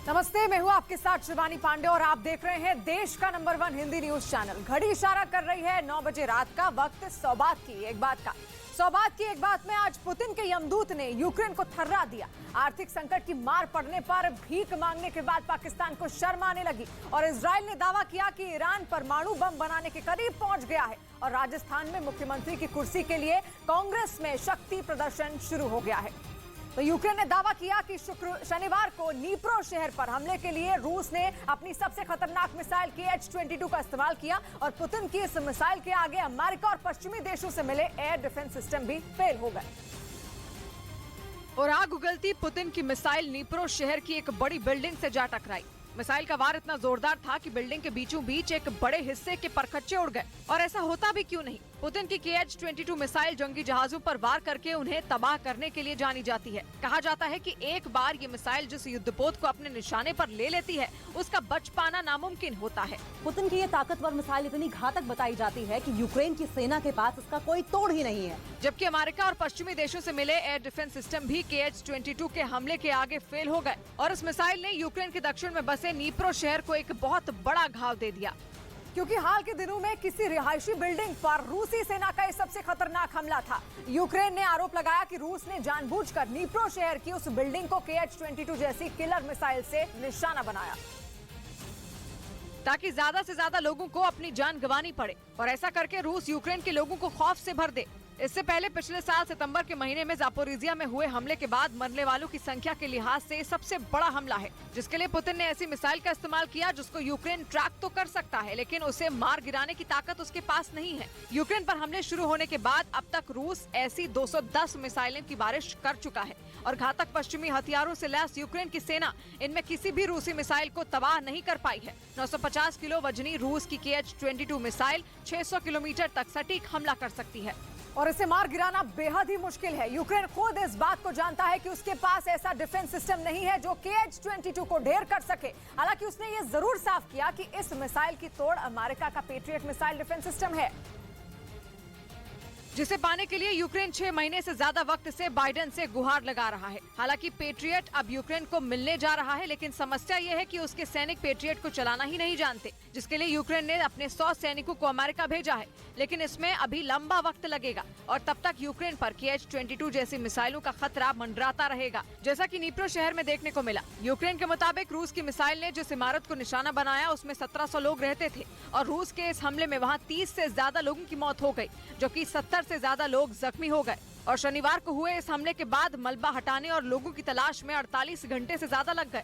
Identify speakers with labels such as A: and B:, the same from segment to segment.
A: नमस्ते, मैं हूं आपके साथ शिवानी पांडे और आप देख रहे हैं देश का नंबर 1 हिंदी न्यूज चैनल। घड़ी इशारा कर रही है 9 बजे रात का। वक्त सौगात की एक बात में आज पुतिन के यमदूत ने यूक्रेन को थर्रा दिया। आर्थिक संकट की मार पड़ने पर भीख मांगने के बाद पाकिस्तान को शर्म आने लगी और इजराइल ने दावा किया कि ईरान परमाणु बम बनाने के करीब पहुंच गया है और राजस्थान में मुख्यमंत्री की कुर्सी के लिए कांग्रेस में शक्ति प्रदर्शन शुरू हो गया है। तो यूक्रेन ने दावा किया कि शनिवार को नीप्रो शहर पर हमले के लिए रूस ने अपनी सबसे खतरनाक मिसाइल KH-22 का इस्तेमाल किया और पुतिन की इस मिसाइल के आगे अमेरिका और पश्चिमी देशों से मिले एयर डिफेंस सिस्टम भी फेल हो गए। और आग उगलती पुतिन की मिसाइल नीप्रो शहर की एक बड़ी बिल्डिंग से जा टकराई। मिसाइल का वार इतना जोरदार था कि बिल्डिंग के बीचों बीच एक बड़े हिस्से के परखच्चे उड़ गए। और ऐसा होता भी क्यों नहीं, पुतिन की KH-22 मिसाइल जंगी जहाजों पर वार करके उन्हें तबाह करने के लिए जानी जाती है। कहा जाता है कि एक बार ये मिसाइल जिस युद्धपोत को अपने निशाने पर ले लेती है उसका बच पाना नामुमकिन होता है।
B: पुतिन की ये ताकतवर मिसाइल इतनी घातक बताई जाती है कि यूक्रेन की सेना के पास इसका कोई तोड़ ही नहीं है।
A: जबकि अमेरिका और पश्चिमी देशों से मिले एयर डिफेंस सिस्टम भी KH-22 के हमले के आगे फेल हो गए और इस मिसाइल ने यूक्रेन के दक्षिण में बसे नीप्रो शहर को एक बहुत बड़ा घाव दे दिया। क्योंकि हाल के दिनों में किसी रिहायशी बिल्डिंग पर रूसी सेना का ये सबसे खतरनाक हमला था। यूक्रेन ने आरोप लगाया कि रूस ने जानबूझकर नीप्रो शहर की उस बिल्डिंग को KH-22 जैसी किलर मिसाइल से निशाना बनाया ताकि ज्यादा से ज्यादा लोगों को अपनी जान गंवानी पड़े और ऐसा करके रूस यूक्रेन के लोगों को खौफ से भर दे। इससे पहले पिछले साल सितंबर के महीने में जापोरिजिया में हुए हमले के बाद मरने वालों की संख्या के लिहाज से सबसे बड़ा हमला है, जिसके लिए पुतिन ने ऐसी मिसाइल का इस्तेमाल किया जिसको यूक्रेन ट्रैक तो कर सकता है लेकिन उसे मार गिराने की ताकत उसके पास नहीं है। यूक्रेन पर हमले शुरू होने के बाद अब तक रूस ऐसी 210 मिसाइलें की बारिश कर चुका है और घातक पश्चिमी हथियारों से लैस यूक्रेन की सेना इनमें किसी भी रूसी मिसाइल को तबाह नहीं कर पाई है। 950 किलो वजनी रूस की KH-22 मिसाइल 600 किलोमीटर तक सटीक हमला कर सकती है और इसे मार गिराना बेहद ही मुश्किल है। यूक्रेन खुद इस बात को जानता है कि उसके पास ऐसा डिफेंस सिस्टम नहीं है जो KH-22 को ढेर कर सके। हालांकि उसने ये जरूर साफ किया कि इस मिसाइल की तोड़ अमेरिका का पेट्रियट मिसाइल डिफेंस सिस्टम है, जिसे पाने के लिए यूक्रेन 6 महीने से ज्यादा वक्त से बाइडेन से गुहार लगा रहा है। हालांकि पेट्रियट अब यूक्रेन को मिलने जा रहा है, लेकिन समस्या यह है कि उसके सैनिक पेट्रियट को चलाना ही नहीं जानते, जिसके लिए यूक्रेन ने अपने 100 सैनिकों को अमेरिका भेजा है। लेकिन इसमें अभी लंबा वक्त लगेगा और तब तक यूक्रेन पर KH-22 जैसी मिसाइलों का खतरा मंडराता रहेगा, जैसा कि नीप्रो शहर में देखने को मिला। यूक्रेन के मुताबिक रूस की मिसाइल ने जिस इमारत को निशाना बनाया उसमें 1700 लोग रहते थे और रूस के इस हमले में वहाँ 30 से ज्यादा लोगों की मौत हो गयी, जो की 70 से ज्यादा लोग जख्मी हो गए। और शनिवार को हुए इस हमले के बाद मलबा हटाने और लोगों की तलाश में 48 घंटे से ज्यादा लग गए,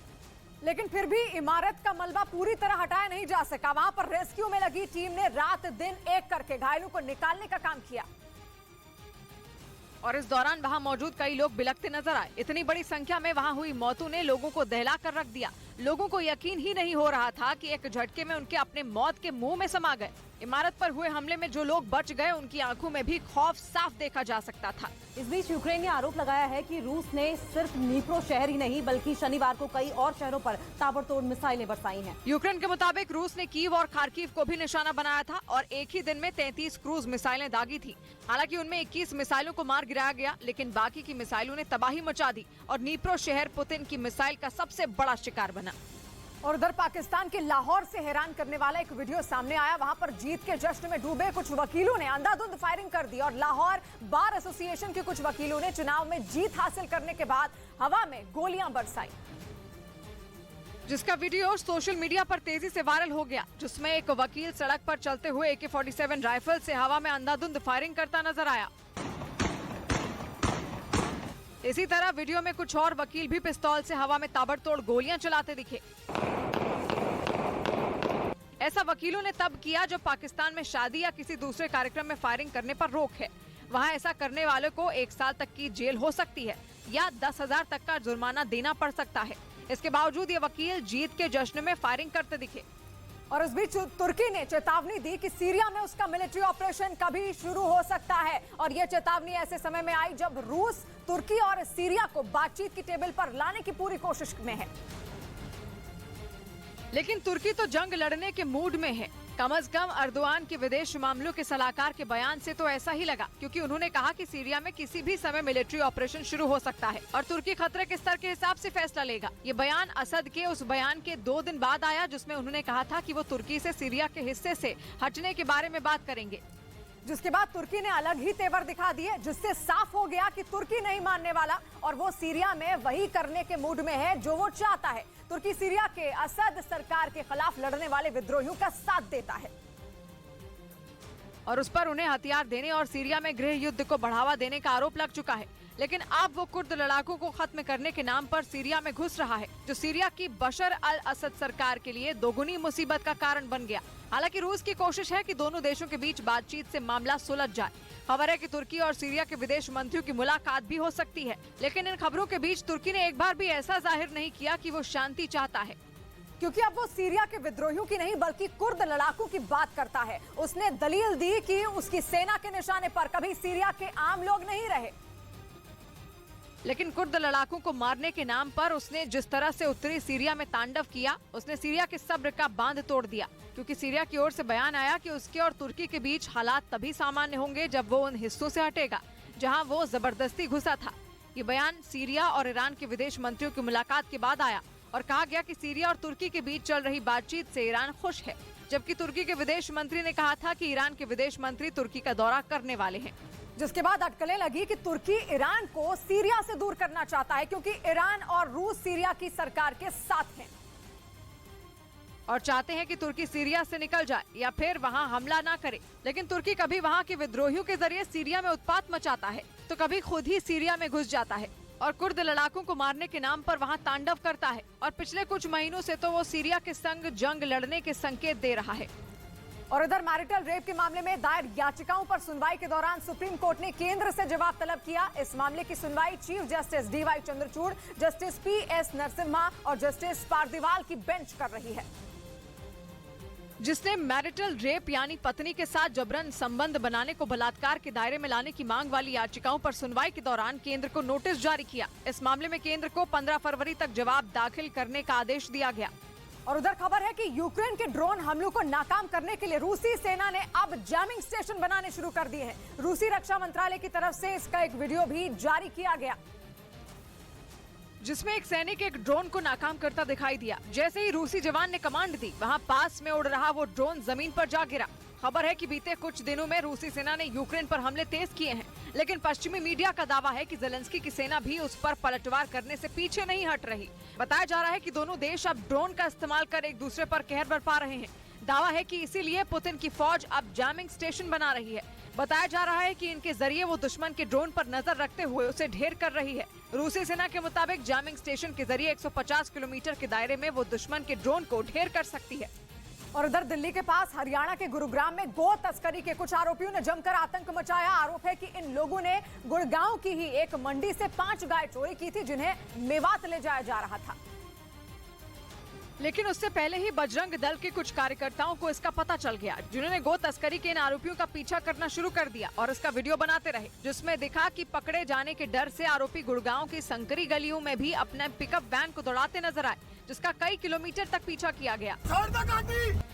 A: लेकिन फिर भी इमारत का मलबा पूरी तरह हटाया नहीं जा सका। वहां पर रेस्क्यू में लगी टीम ने रात दिन एक करके घायलों को निकालने का काम किया और इस दौरान वहां मौजूद कई लोग बिलखते नजर आए। इतनी बड़ी संख्या में वहां हुई मौतों ने लोगों को दहला कर रख दिया। लोगों को यकीन ही नहीं हो रहा था कि एक झटके में उनके अपने मौत के मुंह में समा गए। इमारत पर हुए हमले में जो लोग बच गए उनकी आंखों में भी खौफ साफ देखा जा सकता था।
B: इस बीच यूक्रेन ने आरोप लगाया है कि रूस ने सिर्फ नीप्रो शहर ही नहीं बल्कि शनिवार को कई और शहरों पर ताबड़तोड़ मिसाइलें बरसाई हैं।
A: यूक्रेन के मुताबिक रूस ने कीव और खार्किव को भी निशाना बनाया था और एक ही दिन में 33 क्रूज मिसाइलें दागी थी। हालांकि उनमें 21 मिसाइलों को मार गिराया गया, लेकिन बाकी की मिसाइलों ने तबाही मचा दी और नीप्रो शहर पुतिन की मिसाइल का सबसे बड़ा शिकार बना। और उधर पाकिस्तान के लाहौर से हैरान करने वाला एक वीडियो सामने आया। वहां पर जीत के जश्न में डूबे कुछ वकीलों ने अंधाधुंध फायरिंग कर दी और लाहौर बार एसोसिएशन के कुछ वकीलों ने चुनाव में जीत हासिल करने के बाद हवा में गोलियां बरसाई, जिसका वीडियो सोशल मीडिया पर तेजी से वायरल हो गया, जिसमें एक वकील सड़क पर चलते हुए AK-47 राइफल से हवा में अंधाधुंध फायरिंग करता नजर आया। इसी तरह वीडियो में कुछ और वकील भी पिस्तौल से हवा में ताबड़तोड़ गोलियां चलाते दिखे। ऐसा वकीलों ने तब किया जब पाकिस्तान में शादी या किसी दूसरे कार्यक्रम में फायरिंग करने पर रोक है। वहां ऐसा करने वालों को 1 साल तक की जेल हो सकती है या 10,000 तक का जुर्माना देना पड़ सकता है। इसके बावजूद ये वकील जीत के जश्न में फायरिंग करते दिखे। और इस बीच तुर्की ने चेतावनी दी कि सीरिया में उसका मिलिट्री ऑपरेशन कभी शुरू हो सकता है और यह चेतावनी ऐसे समय में आई जब रूस तुर्की और सीरिया को बातचीत की टेबल पर लाने की पूरी कोशिश में है। लेकिन तुर्की तो जंग लड़ने के मूड में है। कम से कम अर्दोआन के विदेश मामलों के सलाहकार के बयान से तो ऐसा ही लगा, क्योंकि उन्होंने कहा कि सीरिया में किसी भी समय मिलिट्री ऑपरेशन शुरू हो सकता है और तुर्की खतरे के स्तर के हिसाब से फैसला लेगा। ये बयान असद के उस बयान के 2 दिन बाद आया जिसमें उन्होंने कहा था कि वो तुर्की से सीरिया के हिस्से से हटने के बारे में बात करेंगे,
C: जिसके बाद तुर्की ने अलग ही तेवर दिखा दिए, जिससे साफ हो गया कि तुर्की नहीं मानने वाला और वो सीरिया में वही करने के मूड में है जो वो चाहता है। तुर्की सीरिया के असद सरकार के खिलाफ लड़ने वाले विद्रोहियों का साथ देता है
A: और उस पर उन्हें हथियार देने और सीरिया में गृह युद्ध को बढ़ावा देने का आरोप लग चुका है। लेकिन अब वो कुर्द लड़ाकों को खत्म करने के नाम पर सीरिया में घुस रहा है, जो सीरिया की बशर अल असद सरकार के लिए दोगुनी मुसीबत का कारण बन गया। हालांकि रूस की कोशिश है कि दोनों देशों के बीच बातचीत से मामला सुलझ जाए। खबर है कि तुर्की और सीरिया के विदेश मंत्रियों की मुलाकात भी हो सकती है, लेकिन इन खबरों के बीच तुर्की ने एक बार भी ऐसा जाहिर नहीं किया कि वो शांति चाहता है,
C: क्योंकि अब वो सीरिया के विद्रोहियों की नहीं बल्कि कुर्द लड़ाकों की बात करता है। उसने दलील दी कि उसकी सेना के निशाने पर कभी सीरिया के आम लोग नहीं रहे।
A: लेकिन कुर्द लड़ाकों को मारने के नाम पर उसने जिस तरह से उत्तरी सीरिया में तांडव किया, उसने सीरिया के सब्र का बांध तोड़ दिया। क्योंकि सीरिया की ओर से बयान आया कि उसके और तुर्की के बीच हालात तभी सामान्य होंगे जब वो उन हिस्सों से हटेगा जहां वो जबरदस्ती घुसा था। ये बयान सीरिया और ईरान के विदेश मंत्रियों की मुलाकात के बाद आया और कहा गया कि सीरिया और तुर्की के बीच चल रही बातचीत से ईरान खुश है, जबकि तुर्की के विदेश मंत्री ने कहा था कि ईरान के विदेश मंत्री तुर्की का दौरा करने वाले हैं।
C: जिसके बाद अटकलें लगी कि तुर्की ईरान को सीरिया से दूर करना चाहता है, क्योंकि ईरान और रूस सीरिया की सरकार के साथ हैं
A: और चाहते हैं कि तुर्की सीरिया से निकल जाए या फिर वहां हमला ना करे। लेकिन तुर्की कभी वहां के विद्रोहियों के जरिए सीरिया में उत्पात मचाता है तो कभी खुद ही सीरिया में घुस जाता है और कुर्द लड़ाकों को मारने के नाम पर वहां तांडव करता है। और पिछले कुछ महीनों से तो वो सीरिया के संग जंग लड़ने के संकेत दे रहा है।
C: और इधर मैरिटल रेप के मामले में दायर याचिकाओं पर सुनवाई के दौरान सुप्रीम कोर्ट ने केंद्र से जवाब तलब किया। इस मामले की सुनवाई chief justice DY Chandrachud, justice PS Narasimha और जस्टिस पारदीवाल की बेंच कर रही है,
A: जिसने मैरिटल रेप यानी पत्नी के साथ जबरन संबंध बनाने को बलात्कार के दायरे में लाने की मांग वाली याचिकाओं पर सुनवाई के दौरान केंद्र को नोटिस जारी किया। इस मामले में केंद्र को 15 फरवरी तक जवाब दाखिल करने का आदेश दिया गया।
C: और उधर खबर है कि यूक्रेन के ड्रोन हमलों को नाकाम करने के लिए रूसी सेना ने अब जैमिंग स्टेशन बनाने शुरू कर दिए हैं। रूसी रक्षा मंत्रालय की तरफ से इसका एक वीडियो भी जारी किया गया,
A: जिसमें एक सैनिक एक ड्रोन को नाकाम करता दिखाई दिया। जैसे ही रूसी जवान ने कमांड दी, वहां पास में उड़ रहा वो ड्रोन जमीन पर जा गिरा। खबर है कि बीते कुछ दिनों में रूसी सेना ने यूक्रेन पर हमले तेज किए हैं, लेकिन पश्चिमी मीडिया का दावा है कि जेलेंस्की की सेना भी उस पर पलटवार करने से पीछे नहीं हट रही। बताया जा रहा है कि दोनों देश अब ड्रोन का इस्तेमाल कर एक दूसरे पर कहर बरपा रहे हैं। दावा है कि इसीलिए पुतिन की फौज अब जैमिंग स्टेशन बना रही है। बताया जा रहा है कि इनके जरिए वो दुश्मन के ड्रोन पर नजर रखते हुए उसे ढेर कर रही है। रूसी सेना के मुताबिक जैमिंग स्टेशन के जरिए 150 किलोमीटर के दायरे में वो दुश्मन के ड्रोन को ढेर कर सकती है।
C: और उधर दिल्ली के पास हरियाणा के गुरुग्राम में गो तस्करी के कुछ आरोपियों ने जमकर आतंक मचाया। आरोप है कि इन लोगों ने गुड़गांव की ही एक मंडी से 5 गाय चोरी की थी, जिन्हें मेवात ले जाया जा रहा था।
A: लेकिन उससे पहले ही बजरंग दल के कुछ कार्यकर्ताओं को इसका पता चल गया, जिन्होंने गो तस्करी के इन आरोपियों का पीछा करना शुरू कर दिया और इसका वीडियो बनाते रहे, जिसमें दिखा कि पकड़े जाने के डर से आरोपी गुड़गांव की संकरी गलियों में भी अपने पिकअप वैन को दौड़ाते नजर आए, जिसका कई किलोमीटर तक पीछा किया गया।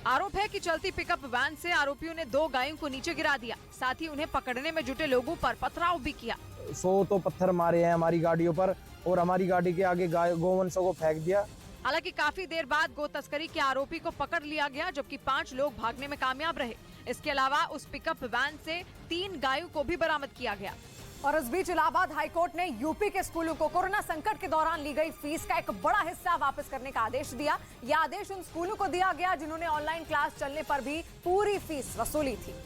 A: आरोप है कि चलती पिकअप वैन से आरोपियों ने 2 गायों को नीचे गिरा दिया, साथ ही उन्हें पकड़ने में जुटे लोगों पर पथराव भी किया।
D: 100 तो पत्थर मारे हैं हमारी गाड़ियों पर और हमारी गाड़ी के आगे गोवंशों को फेंक दिया।
A: हालांकि काफी देर बाद गो तस्करी के आरोपी को पकड़ लिया गया, जबकि 5 लोग भागने में कामयाब रहे। इसके अलावा उस पिकअप वैन से 3 गायों को भी बरामद किया गया।
C: और इस बीच इलाहाबाद हाईकोर्ट ने यूपी के स्कूलों को कोरोना संकट के दौरान ली गई फीस का एक बड़ा हिस्सा वापस करने का आदेश दिया। यह आदेश उन स्कूलों को दिया गया जिन्होंने ऑनलाइन क्लास चलने पर भी पूरी फीस वसूली थी।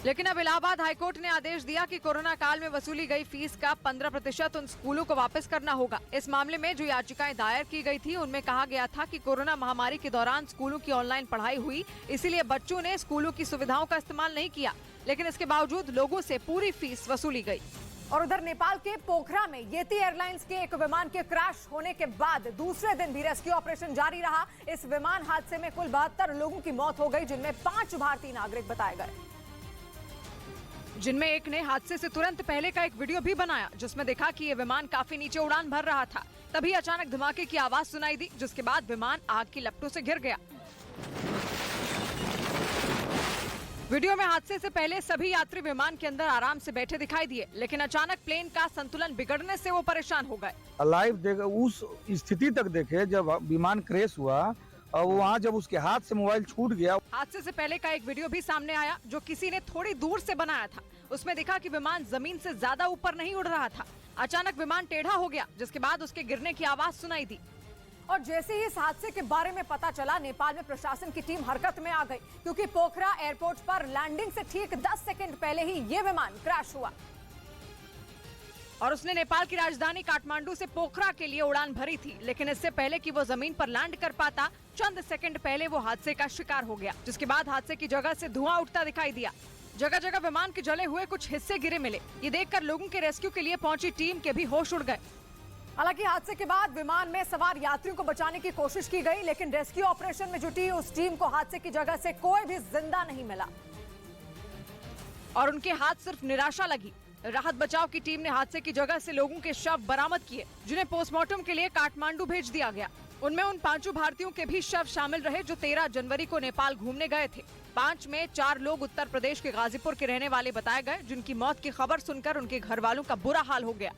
A: लेकिन अब इलाहाबाद हाईकोर्ट ने आदेश दिया कि कोरोना काल में वसूली गई फीस का 15% उन स्कूलों को वापस करना होगा। इस मामले में जो याचिकाएं दायर की गई थी, उनमें कहा गया था कि कोरोना महामारी के दौरान स्कूलों की ऑनलाइन पढ़ाई हुई, इसीलिए बच्चों ने स्कूलों की सुविधाओं का इस्तेमाल नहीं किया, लेकिन इसके बावजूद लोगों से पूरी फीस वसूली गई।
C: और उधर नेपाल के पोखरा में येती एयरलाइंस के एक विमान के क्रैश होने के बाद दूसरे दिन भी रेस्क्यू ऑपरेशन जारी रहा। इस विमान हादसे में कुल 72 लोगों की मौत हो गई, जिनमें 5 भारतीय नागरिक बताए गए,
A: जिनमें एक ने हादसे से तुरंत पहले का एक वीडियो भी बनाया, जिसमें देखा कि ये विमान काफी नीचे उड़ान भर रहा था। तभी अचानक धमाके की आवाज सुनाई दी, जिसके बाद विमान आग की लपटों से घिर गया। वीडियो में हादसे से पहले सभी यात्री विमान के अंदर आराम से बैठे दिखाई दिए, लेकिन अचानक प्लेन का संतुलन बिगड़ने से वो परेशान हो गए।
D: लाइव देखे उस स्थिति तक देखे जब विमान क्रैश हुआ और वहाँ जब उसके हाथ से मोबाइल छूट गया।
A: हादसे से पहले का एक वीडियो भी सामने आया जो किसी ने थोड़ी दूर से बनाया था। उसमें दिखा कि विमान जमीन से ज्यादा ऊपर नहीं उड़ रहा था। अचानक विमान टेढ़ा हो गया, जिसके बाद उसके गिरने की आवाज सुनाई दी।
C: और जैसे ही इस हादसे के बारे में पता चला, नेपाल में प्रशासन की टीम हरकत में आ गई, क्योंकि पोखरा एयरपोर्ट पर लैंडिंग से ठीक 10 सेकंड पहले ही ये विमान क्रैश हुआ
A: और उसने नेपाल की राजधानी काठमांडू से पोखरा के लिए उड़ान भरी थी। लेकिन इससे पहले कि वो जमीन पर लैंड कर पाता, चंद सेकंड पहले वो हादसे का शिकार हो गया, जिसके बाद हादसे की जगह से धुआं उठता दिखाई दिया। जगह जगह विमान के जले हुए कुछ हिस्से गिरे मिले। ये देखकर लोगों के रेस्क्यू के लिए पहुंची टीम के भी होश उड़ गए।
C: हालांकि हादसे के बाद विमान में सवार यात्रियों को बचाने की कोशिश की गई, लेकिन रेस्क्यू ऑपरेशन में जुटी उस टीम को हादसे की जगह से कोई भी जिंदा नहीं मिला
A: और उनके हाथ सिर्फ निराशा लगी। राहत बचाव की टीम ने हादसे की जगह से लोगों के शव बरामद किए, जिन्हें पोस्टमार्टम के लिए काठमांडू भेज दिया गया। उनमें उन 5 भारतीयों के भी शव शामिल रहे जो 13 जनवरी को नेपाल घूमने गए थे। 5 में 4 लोग उत्तर प्रदेश के गाजीपुर के रहने वाले बताए गए, जिनकी मौत की खबर सुनकर उनके घर वालों का बुरा हाल हो गया।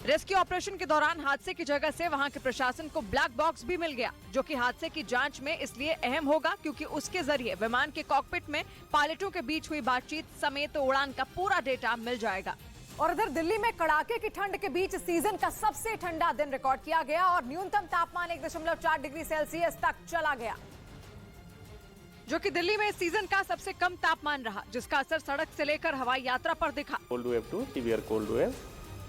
A: रेस्क्यू ऑपरेशन के दौरान हादसे की जगह से वहां के प्रशासन को ब्लैक बॉक्स भी मिल गया, जो कि हादसे की जांच में इसलिए अहम होगा क्योंकि उसके जरिए विमान के कॉकपिट में पायलटों के बीच हुई बातचीत समेत उड़ान का पूरा डेटा मिल जाएगा।
C: और इधर दिल्ली में कड़ाके की ठंड के बीच सीजन का सबसे ठंडा दिन रिकॉर्ड किया गया और न्यूनतम तापमान 1.4 डिग्री सेल्सियस तक चला गया,
A: जो कि दिल्ली में सीजन का सबसे कम तापमान रहा, जिसका असर सड़क से लेकर हवाई यात्रा पर दिखा।
E: Cold wave to severe cold wave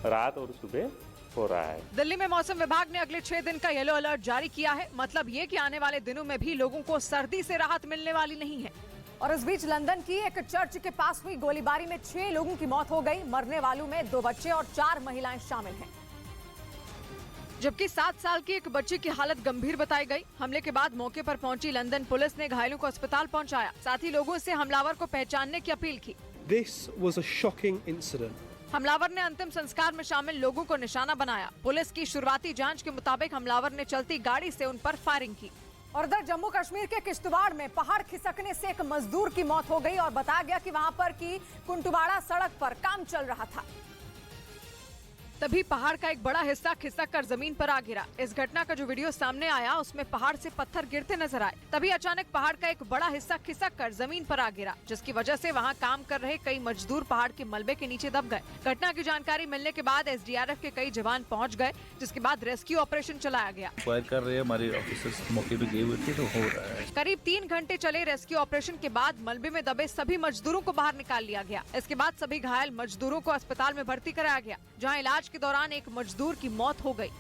E: रात और सुबह हो रहा है।
A: दिल्ली में मौसम विभाग ने अगले 6 दिन का येलो अलर्ट जारी किया है। मतलब ये कि आने वाले दिनों में भी लोगों को सर्दी से राहत मिलने वाली नहीं है।
C: और इस बीच लंदन की एक चर्च के पास हुई गोलीबारी में 6 लोगों की मौत हो गई। मरने वालों में 2 बच्चे और 4 महिलाएं शामिल हैं,
A: जबकि 7 साल की एक बच्ची की हालत गंभीर बताई गई। हमले के बाद मौके पर पहुंची लंदन पुलिस ने घायलों को अस्पताल पहुंचाया, साथ ही लोगों से हमलावर को पहचानने की अपील की।
F: This was a shocking incident.
A: हमलावर ने अंतिम संस्कार में शामिल लोगों को निशाना बनाया। पुलिस की शुरुआती जांच के मुताबिक हमलावर ने चलती गाड़ी से उन पर फायरिंग की।
C: और इधर जम्मू कश्मीर के किश्तवाड़ में पहाड़ खिसकने से एक मजदूर की मौत हो गई और बताया गया कि वहां पर की कुंटवाड़ा सड़क पर काम चल रहा था,
A: तभी पहाड़ का एक बड़ा हिस्सा खिसक कर जमीन पर आ गिरा। इस घटना का जो वीडियो सामने आया उसमें पहाड़ से पत्थर गिरते नजर आए। तभी अचानक पहाड़ का एक बड़ा हिस्सा खिसक कर जमीन पर आ गिरा, जिसकी वजह से वहां काम कर रहे कई मजदूर पहाड़ के मलबे के नीचे दब गए। घटना की जानकारी मिलने के बाद एसडीआरएफ के कई जवान पहुंच गए, जिसके बाद रेस्क्यू ऑपरेशन चलाया गया।
G: फायर कर रहे हैं, हमारे ऑफिसर्स मौके पे गए हुए थे तो हो रहा है।
A: करीब 3 घंटे चले रेस्क्यू ऑपरेशन के बाद मलबे में दबे सभी मजदूरों को बाहर निकाल लिया गया। इसके बाद सभी घायल मजदूरों को अस्पताल में भर्ती कराया गया, जहाँ इलाज के दौरान एक मजदूर की मौत हो गई।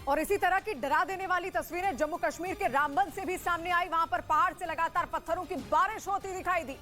C: और इसी तरह की डरा देने वाली तस्वीरें जम्मू कश्मीर के रामबन से भी सामने आई। वहां पर पहाड़ से लगातार पत्थरों की बारिश होती दिखाई दी,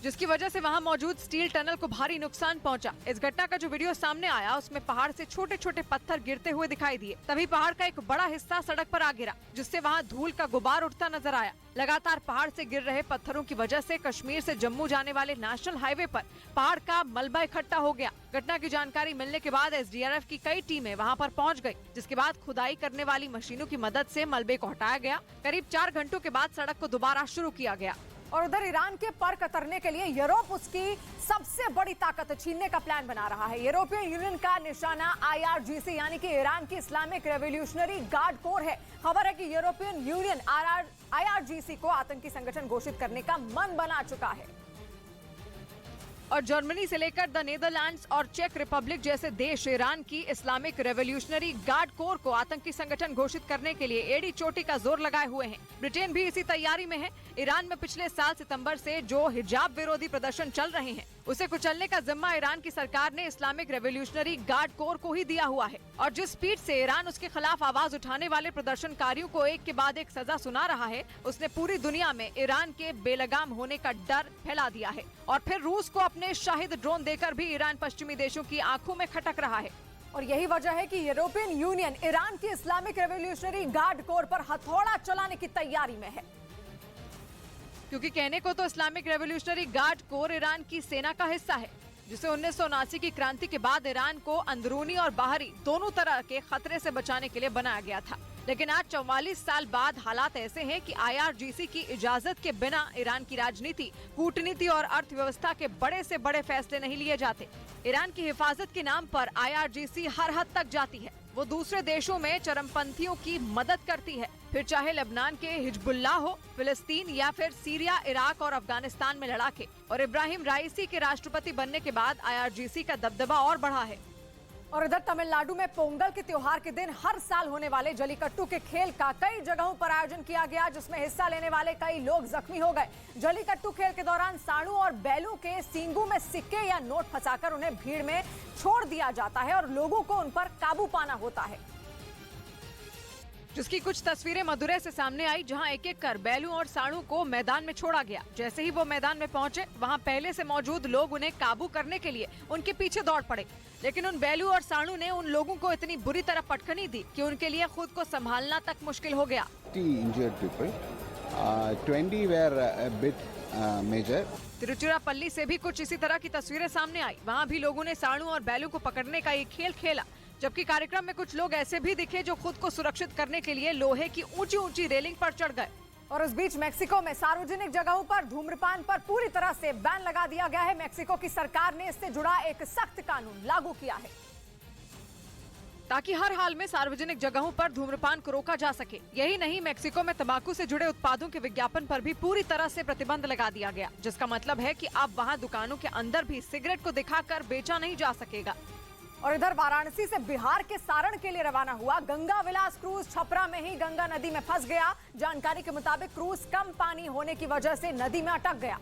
A: जिसकी वजह से वहां मौजूद स्टील टनल को भारी नुकसान पहुंचा। इस घटना का जो वीडियो सामने आया उसमें पहाड़ से छोटे छोटे पत्थर गिरते हुए दिखाई दिए। तभी पहाड़ का एक बड़ा हिस्सा सड़क पर आ गिरा, जिससे वहां धूल का गुबार उठता नजर आया। लगातार पहाड़ से गिर रहे पत्थरों की वजह से कश्मीर से जम्मू जाने वाले नेशनल हाईवे पर पहाड़ का मलबा इकट्ठा हो गया। घटना की जानकारी मिलने के बाद एसडीआरएफ की कई टीमें वहां पर पहुंच गई, जिसके बाद खुदाई करने वाली मशीनों की मदद से मलबे को हटाया गया। करीब 4 घंटों के बाद सड़क को दोबारा शुरू किया गया।
C: और उधर ईरान के पर कतरने के लिए यूरोप उसकी सबसे बड़ी ताकत छीनने का प्लान बना रहा है। यूरोपियन यूनियन का निशाना IRGC यानी कि ईरान की इस्लामिक रेवोल्यूशनरी गार्ड कोर है। खबर है कि यूरोपियन यूनियन IRGC को आतंकी संगठन घोषित करने का मन बना चुका है।
A: और जर्मनी से लेकर द नेदरलैंड्स और चेक रिपब्लिक जैसे देश ईरान की इस्लामिक रेवोल्यूशनरी गार्ड कोर को आतंकी संगठन घोषित करने के लिए एड़ी चोटी का जोर लगाए हुए हैं। ब्रिटेन भी इसी तैयारी में है। ईरान में पिछले साल सितंबर से जो हिजाब विरोधी प्रदर्शन चल रहे हैं, उसे कुचलने का जिम्मा ईरान की सरकार ने इस्लामिक रेवोल्यूशनरी गार्ड कोर को ही दिया हुआ है। और जिस स्पीड से ईरान उसके खिलाफ आवाज उठाने वाले प्रदर्शनकारियों को एक के बाद एक सजा सुना रहा है, उसने पूरी दुनिया में ईरान के बेलगाम होने का डर फैला दिया है। और फिर रूस को अपने शाहिद ड्रोन देकर भी ईरान पश्चिमी देशों की आंखों में खटक रहा है।
C: और यही वजह है कि यूरोपियन यूनियन ईरान की इस्लामिक रेवोल्यूशनरी गार्ड कोर पर हथौड़ा चलाने की तैयारी में है,
A: क्योंकि कहने को तो Islamic revolutionary guard core Iran की सेना का हिस्सा है, जिसे 1979 की क्रांति के बाद ईरान को अंदरूनी और बाहरी दोनों तरह के खतरे से बचाने के लिए बनाया गया था। लेकिन आज 44 साल बाद हालात ऐसे हैं कि IRGC की इजाजत के बिना ईरान की राजनीति, कूटनीति और अर्थव्यवस्था के बड़े से बड़े फैसले नहीं लिए जाते। ईरान की हिफाजत के नाम पर IRGC हर हद तक जाती है। वो दूसरे देशों में चरमपंथियों की मदद करती है, फिर चाहे लेबनान के हिजबुल्लाह हो, फिलिस्तीन या फिर सीरिया, इराक और अफगानिस्तान में लड़ाके। और इब्राहिम राइसी के राष्ट्रपति बनने के बाद IRGC का दबदबा और बढ़ा है।
C: और इधर तमिलनाडु में पोंगल के त्योहार के दिन हर साल होने वाले जलीकट्टू के खेल का कई जगहों पर आयोजन किया गया, जिसमें हिस्सा लेने वाले कई लोग जख्मी हो गए। जलीकट्टू खेल के दौरान साणु और बैलू के सींगों में सिक्के या नोट फंसाकर उन्हें भीड़ में छोड़ दिया जाता है और लोगों को उन पर काबू पाना होता है,
A: जिसकी कुछ तस्वीरें मदुरै से सामने आई, जहां एक एक कर बैलू और साणु को मैदान में छोड़ा गया। जैसे ही वो मैदान में पहुंचे, वहां पहले से मौजूद लोग उन्हें काबू करने के लिए उनके पीछे दौड़ पड़े, लेकिन उन बैलू और साणु ने उन लोगों को इतनी बुरी तरह पटखनी दी कि उनके लिए खुद को संभालना तक मुश्किल हो गया।
H: 20 were a bit major.
A: Tiruchirappalli से भी कुछ इसी तरह की तस्वीरें सामने आई। वहाँ भी लोगों ने साणु और बैलू को पकड़ने का एक खेल खेला, जबकि कार्यक्रम में कुछ लोग ऐसे भी दिखे जो खुद को सुरक्षित करने के लिए लोहे की ऊंची ऊंची रेलिंग पर चढ़ गए।
C: और इस बीच मेक्सिको में सार्वजनिक जगहों पर धूम्रपान पर पूरी तरह से बैन लगा दिया गया है। मेक्सिको की सरकार ने इससे जुड़ा एक सख्त कानून लागू किया है,
A: ताकि हर हाल में सार्वजनिक जगहों पर धूम्रपान को रोका जा सके। यही नहीं, मेक्सिको में तंबाकू से जुड़े उत्पादों के विज्ञापन पर भी पूरी तरह से प्रतिबंध लगा दिया गया, जिसका मतलब है कि अब वहां दुकानों के अंदर भी सिगरेट को दिखाकर बेचा नहीं जा सकेगा।
C: और इधर वाराणसी से बिहार के सारण के लिए रवाना हुआ गंगा विलास क्रूज छपरा में ही गंगा नदी में फंस गया। जानकारी के मुताबिक क्रूज कम पानी होने की वजह से नदी में अटक गया,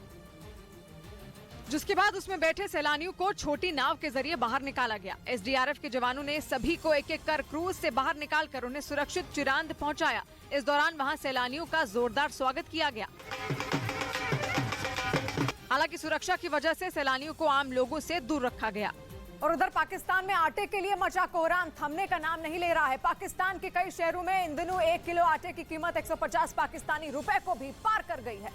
A: जिसके बाद उसमें बैठे सैलानियों को छोटी नाव के जरिए बाहर निकाला गया। SDRF के जवानों ने सभी को एक एक कर क्रूज से बाहर निकालकर उन्हें सुरक्षित चिरांद पहुंचाया। इस दौरान वहां सैलानियों का जोरदार स्वागत किया गया। हालांकि सुरक्षा की वजह से सैलानियों को आम लोगों से दूर रखा गया।
C: और उधर पाकिस्तान में आटे के लिए मचा कोहराम थमने का नाम नहीं ले रहा है। पाकिस्तान के कई शहरों में इन दिनों 1 किलो आटे की कीमत 150 पाकिस्तानी रुपए को भी पार कर गई है,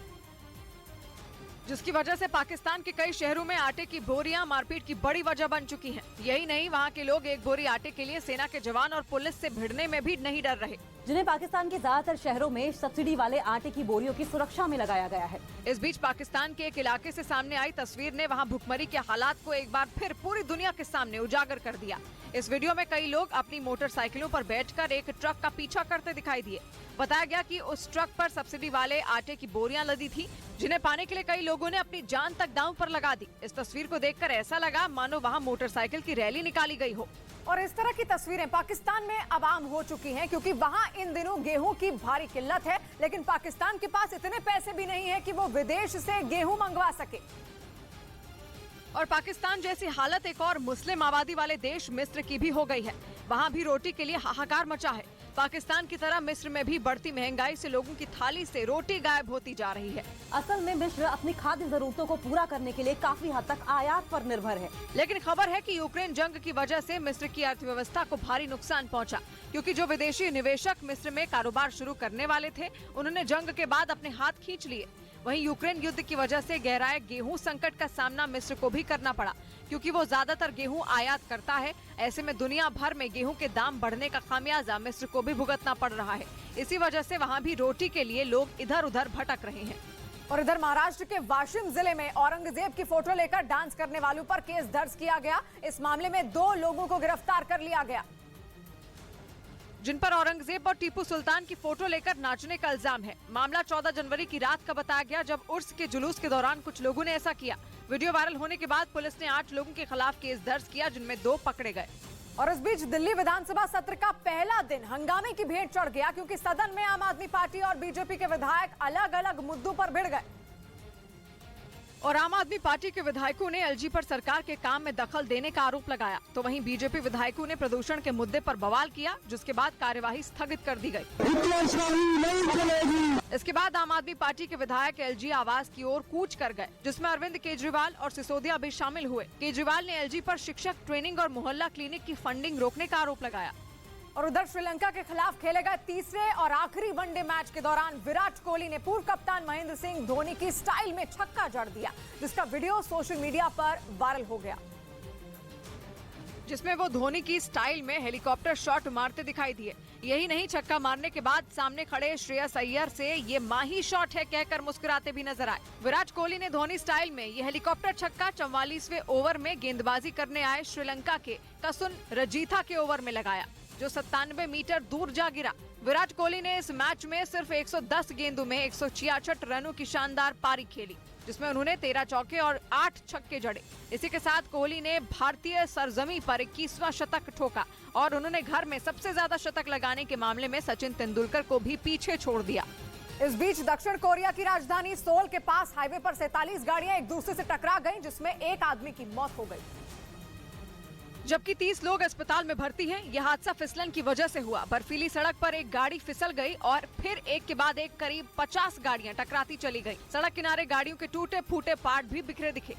A: जिसकी वजह से पाकिस्तान के कई शहरों में आटे की बोरियां मारपीट की बड़ी वजह बन चुकी हैं। यही नहीं, वहां के लोग एक बोरी आटे के लिए सेना के जवान और पुलिस से भिड़ने में भी नहीं डर रहे,
B: जिन्हें पाकिस्तान के ज्यादातर शहरों में सब्सिडी वाले आटे की बोरियों की सुरक्षा में लगाया गया है।
A: इस बीच पाकिस्तान के एक इलाके से सामने आई तस्वीर ने वहां भुखमरी के हालात को एक बार फिर पूरी दुनिया के सामने उजागर कर दिया। इस वीडियो में कई लोग अपनी मोटरसाइकिलों पर बैठकर एक ट्रक का पीछा करते दिखाई दिए। बताया गया कि उस ट्रक पर सब्सिडी वाले आटे की बोरियां लदी थी, जिन्हें पाने के लिए कई लोगों ने अपनी जान तक दांव पर लगा दी। इस तस्वीर को देखकर ऐसा लगा मानो वहां मोटरसाइकिल की रैली निकाली गई हो।
C: और इस तरह की तस्वीरें पाकिस्तान में अब आम हो चुकी हैं, क्योंकि वहां इन दिनों गेहूं की भारी किल्लत है, लेकिन पाकिस्तान के पास इतने पैसे भी नहीं है कि वो विदेश से गेहूं मंगवा सके।
A: और पाकिस्तान जैसी हालत एक और मुस्लिम आबादी वाले देश मिस्र की भी हो गई है। वहाँ भी रोटी के लिए हाहाकार मचा है। पाकिस्तान की तरह मिस्र में भी बढ़ती महंगाई से लोगों की थाली से रोटी गायब होती जा रही है।
B: असल में मिस्र अपनी खाद्य जरूरतों को पूरा करने के लिए काफी हद तक आयात पर निर्भर है।
A: लेकिन खबर है कि यूक्रेन जंग की वजह से मिस्र की अर्थव्यवस्था को भारी नुकसान पहुंचा, क्योंकि जो विदेशी निवेशक मिस्र में कारोबार शुरू करने वाले थे, उन्होंने जंग के बाद अपने हाथ खींच लिए। वहीं यूक्रेन युद्ध की वजह से गहराए गेहूं संकट का सामना मिस्र को भी करना पड़ा, क्योंकि वो ज्यादातर गेहूं आयात करता है। ऐसे में दुनिया भर में गेहूं के दाम बढ़ने का खामियाजा मिस्र को भी भुगतना पड़ रहा है। इसी वजह से वहां भी रोटी के लिए लोग इधर उधर भटक रहे हैं।
C: और इधर महाराष्ट्र के वाशिम जिले में औरंगजेब की फोटो लेकर डांस करने वालों पर केस दर्ज किया गया। इस मामले में 2 लोगों को गिरफ्तार कर लिया गया,
A: जिन पर औरंगजेब और टीपू सुल्तान की फोटो लेकर नाचने का इल्जाम है। मामला 14 जनवरी की रात का बताया गया, जब उर्स के जुलूस के दौरान कुछ लोगों ने ऐसा किया। वीडियो वायरल होने के बाद पुलिस ने 8 लोगों के खिलाफ केस दर्ज किया, जिनमें 2 पकड़े गए।
C: और इस बीच दिल्ली विधानसभा सत्र का पहला दिन हंगामे की भेंट चढ़ गया, क्योंकि सदन में आम आदमी पार्टी और बीजेपी के विधायक अलग अलग मुद्दों पर भिड़ गए।
A: और आम आदमी पार्टी के विधायकों ने एलजी पर सरकार के काम में दखल देने का आरोप लगाया, तो वहीं बीजेपी विधायकों ने प्रदूषण के मुद्दे पर बवाल किया, जिसके बाद कार्यवाही स्थगित कर दी गई। इसके बाद आम आदमी पार्टी के विधायक एलजी आवास की ओर कूच कर गए, जिसमें अरविंद केजरीवाल और सिसोदिया भी शामिल हुए। केजरीवाल ने एलजी पर शिक्षक ट्रेनिंग और मोहल्ला क्लिनिक की फंडिंग रोकने का आरोप लगाया।
C: और उधर श्रीलंका के खिलाफ खेले गए तीसरे और आखिरी वनडे मैच के दौरान विराट कोहली ने पूर्व कप्तान महेंद्र सिंह धोनी की स्टाइल में छक्का जड़ दिया, जिसका वीडियो सोशल मीडिया पर वायरल हो गया।
A: जिसमें वो धोनी की स्टाइल में हेलीकॉप्टर शॉट मारते दिखाई दिए। यही नहीं, छक्का मारने के बाद सामने खड़े श्रेयस अय्यर से ये माही शॉट है कहकर मुस्कुराते भी नजर आए। विराट कोहली ने धोनी स्टाइल में ये हेलीकॉप्टर छक्का 44वें ओवर में गेंदबाजी करने आए श्रीलंका के कसुन रजीथा के ओवर में लगाया, जो 97 मीटर दूर जा गिरा। विराट कोहली ने इस मैच में सिर्फ 110 गेंदों में 166 रनों की शानदार पारी खेली, जिसमें उन्होंने 13 चौके और 8 छक्के जड़े। इसी के साथ कोहली ने भारतीय सरजमी पर 21वां शतक ठोका और उन्होंने घर में सबसे ज्यादा शतक लगाने के मामले में सचिन तेंदुलकर को भी पीछे छोड़ दिया।
C: इस बीच दक्षिण कोरिया की राजधानी सोल के पास हाईवे पर 47 गाड़ियां एक दूसरे से टकरा गईं, जिसमें एक आदमी की मौत हो गई,
A: जबकि 30 लोग अस्पताल में भर्ती हैं। यह हादसा फिसलन की वजह से हुआ। बर्फीली सड़क पर एक गाड़ी फिसल गई और फिर एक के बाद एक करीब 50 गाड़ियां टकराती चली गई। सड़क किनारे गाड़ियों के टूटे फूटे पार्ट भी बिखरे दिखे।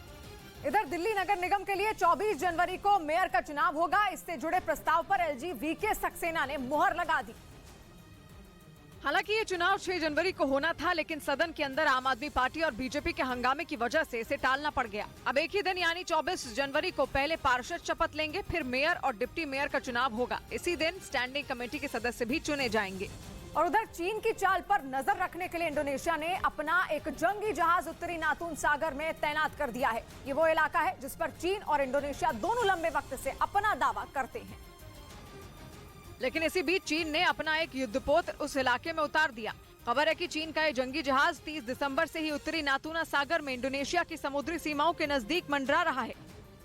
C: इधर दिल्ली नगर निगम के लिए 24 जनवरी को मेयर का चुनाव होगा। इससे जुड़े प्रस्ताव पर एलजी वीके सक्सेना ने मुहर लगा दी।
A: हालांकि ये चुनाव 6 जनवरी को होना था, लेकिन सदन के अंदर आम आदमी पार्टी और बीजेपी के हंगामे की वजह से इसे टालना पड़ गया। अब एक ही दिन यानी 24 जनवरी को पहले पार्षद शपथ लेंगे, फिर मेयर और डिप्टी मेयर का चुनाव होगा। इसी दिन स्टैंडिंग कमेटी के सदस्य भी चुने जाएंगे।
C: और उधर चीन की चाल पर नजर रखने के लिए इंडोनेशिया ने अपना एक जंगी जहाज उत्तरी नाथुन सागर में तैनात कर दिया है। ये वो इलाका है जिस पर चीन और इंडोनेशिया दोनों लंबे वक्त से अपना दावा करते हैं।
A: लेकिन इसी बीच चीन ने अपना एक युद्धपोत उस इलाके में उतार दिया। खबर है कि चीन का ये जंगी जहाज 30 दिसंबर से ही उत्तरी नाथुना सागर में इंडोनेशिया की समुद्री सीमाओं के नजदीक मंडरा रहा है,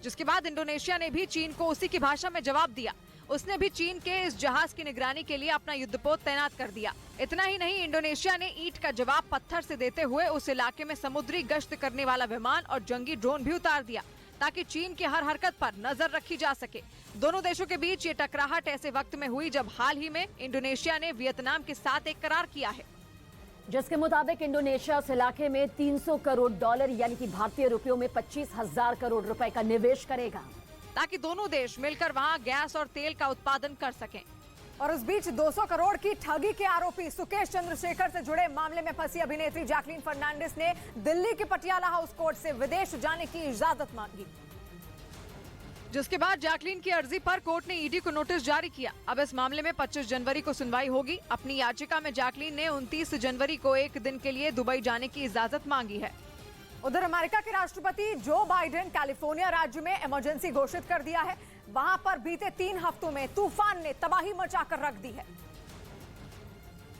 A: जिसके बाद इंडोनेशिया ने भी चीन को उसी की भाषा में जवाब दिया। उसने भी चीन के इस जहाज की निगरानी के लिए अपना युद्धपोत तैनात कर दिया। इतना ही नहीं, इंडोनेशिया ने ईंट का जवाब पत्थर से देते हुए उस इलाके में समुद्री गश्त करने वाला विमान और जंगी ड्रोन भी उतार दिया, ताकि चीन की हर हरकत पर नजर रखी जा सके। दोनों देशों के बीच ये टकराहट ऐसे वक्त में हुई जब हाल ही में इंडोनेशिया ने वियतनाम के साथ एक करार किया है,
B: जिसके मुताबिक इंडोनेशिया उस इलाके में $300 करोड़ यानी कि भारतीय रुपयों में 25,000 करोड़ रुपए का निवेश करेगा,
A: ताकि दोनों देश मिलकर वहां गैस और तेल का उत्पादन कर सकें।
C: और उस बीच 200 करोड़ की ठगी के आरोपी सुकेश चंद्रशेखर से जुड़े मामले में फंसी अभिनेत्री जैकलीन फर्नांडिस ने दिल्ली के पटियाला हाउस कोर्ट से विदेश जाने की इजाजत मांगी,
A: जिसके बाद जैकलीन की अर्जी पर कोर्ट ने ईडी को नोटिस जारी किया। अब इस मामले में 25 जनवरी को सुनवाई होगी। अपनी याचिका में जैकलीन ने 29 जनवरी को एक दिन के लिए दुबई जाने की इजाजत मांगी है।
C: उधर अमेरिका के राष्ट्रपति जो बाइडेन कैलिफोर्निया राज्य में इमरजेंसी घोषित कर दिया है। वहां पर बीते 3 हफ्तों में तूफान ने तबाही मचाकर रख दी है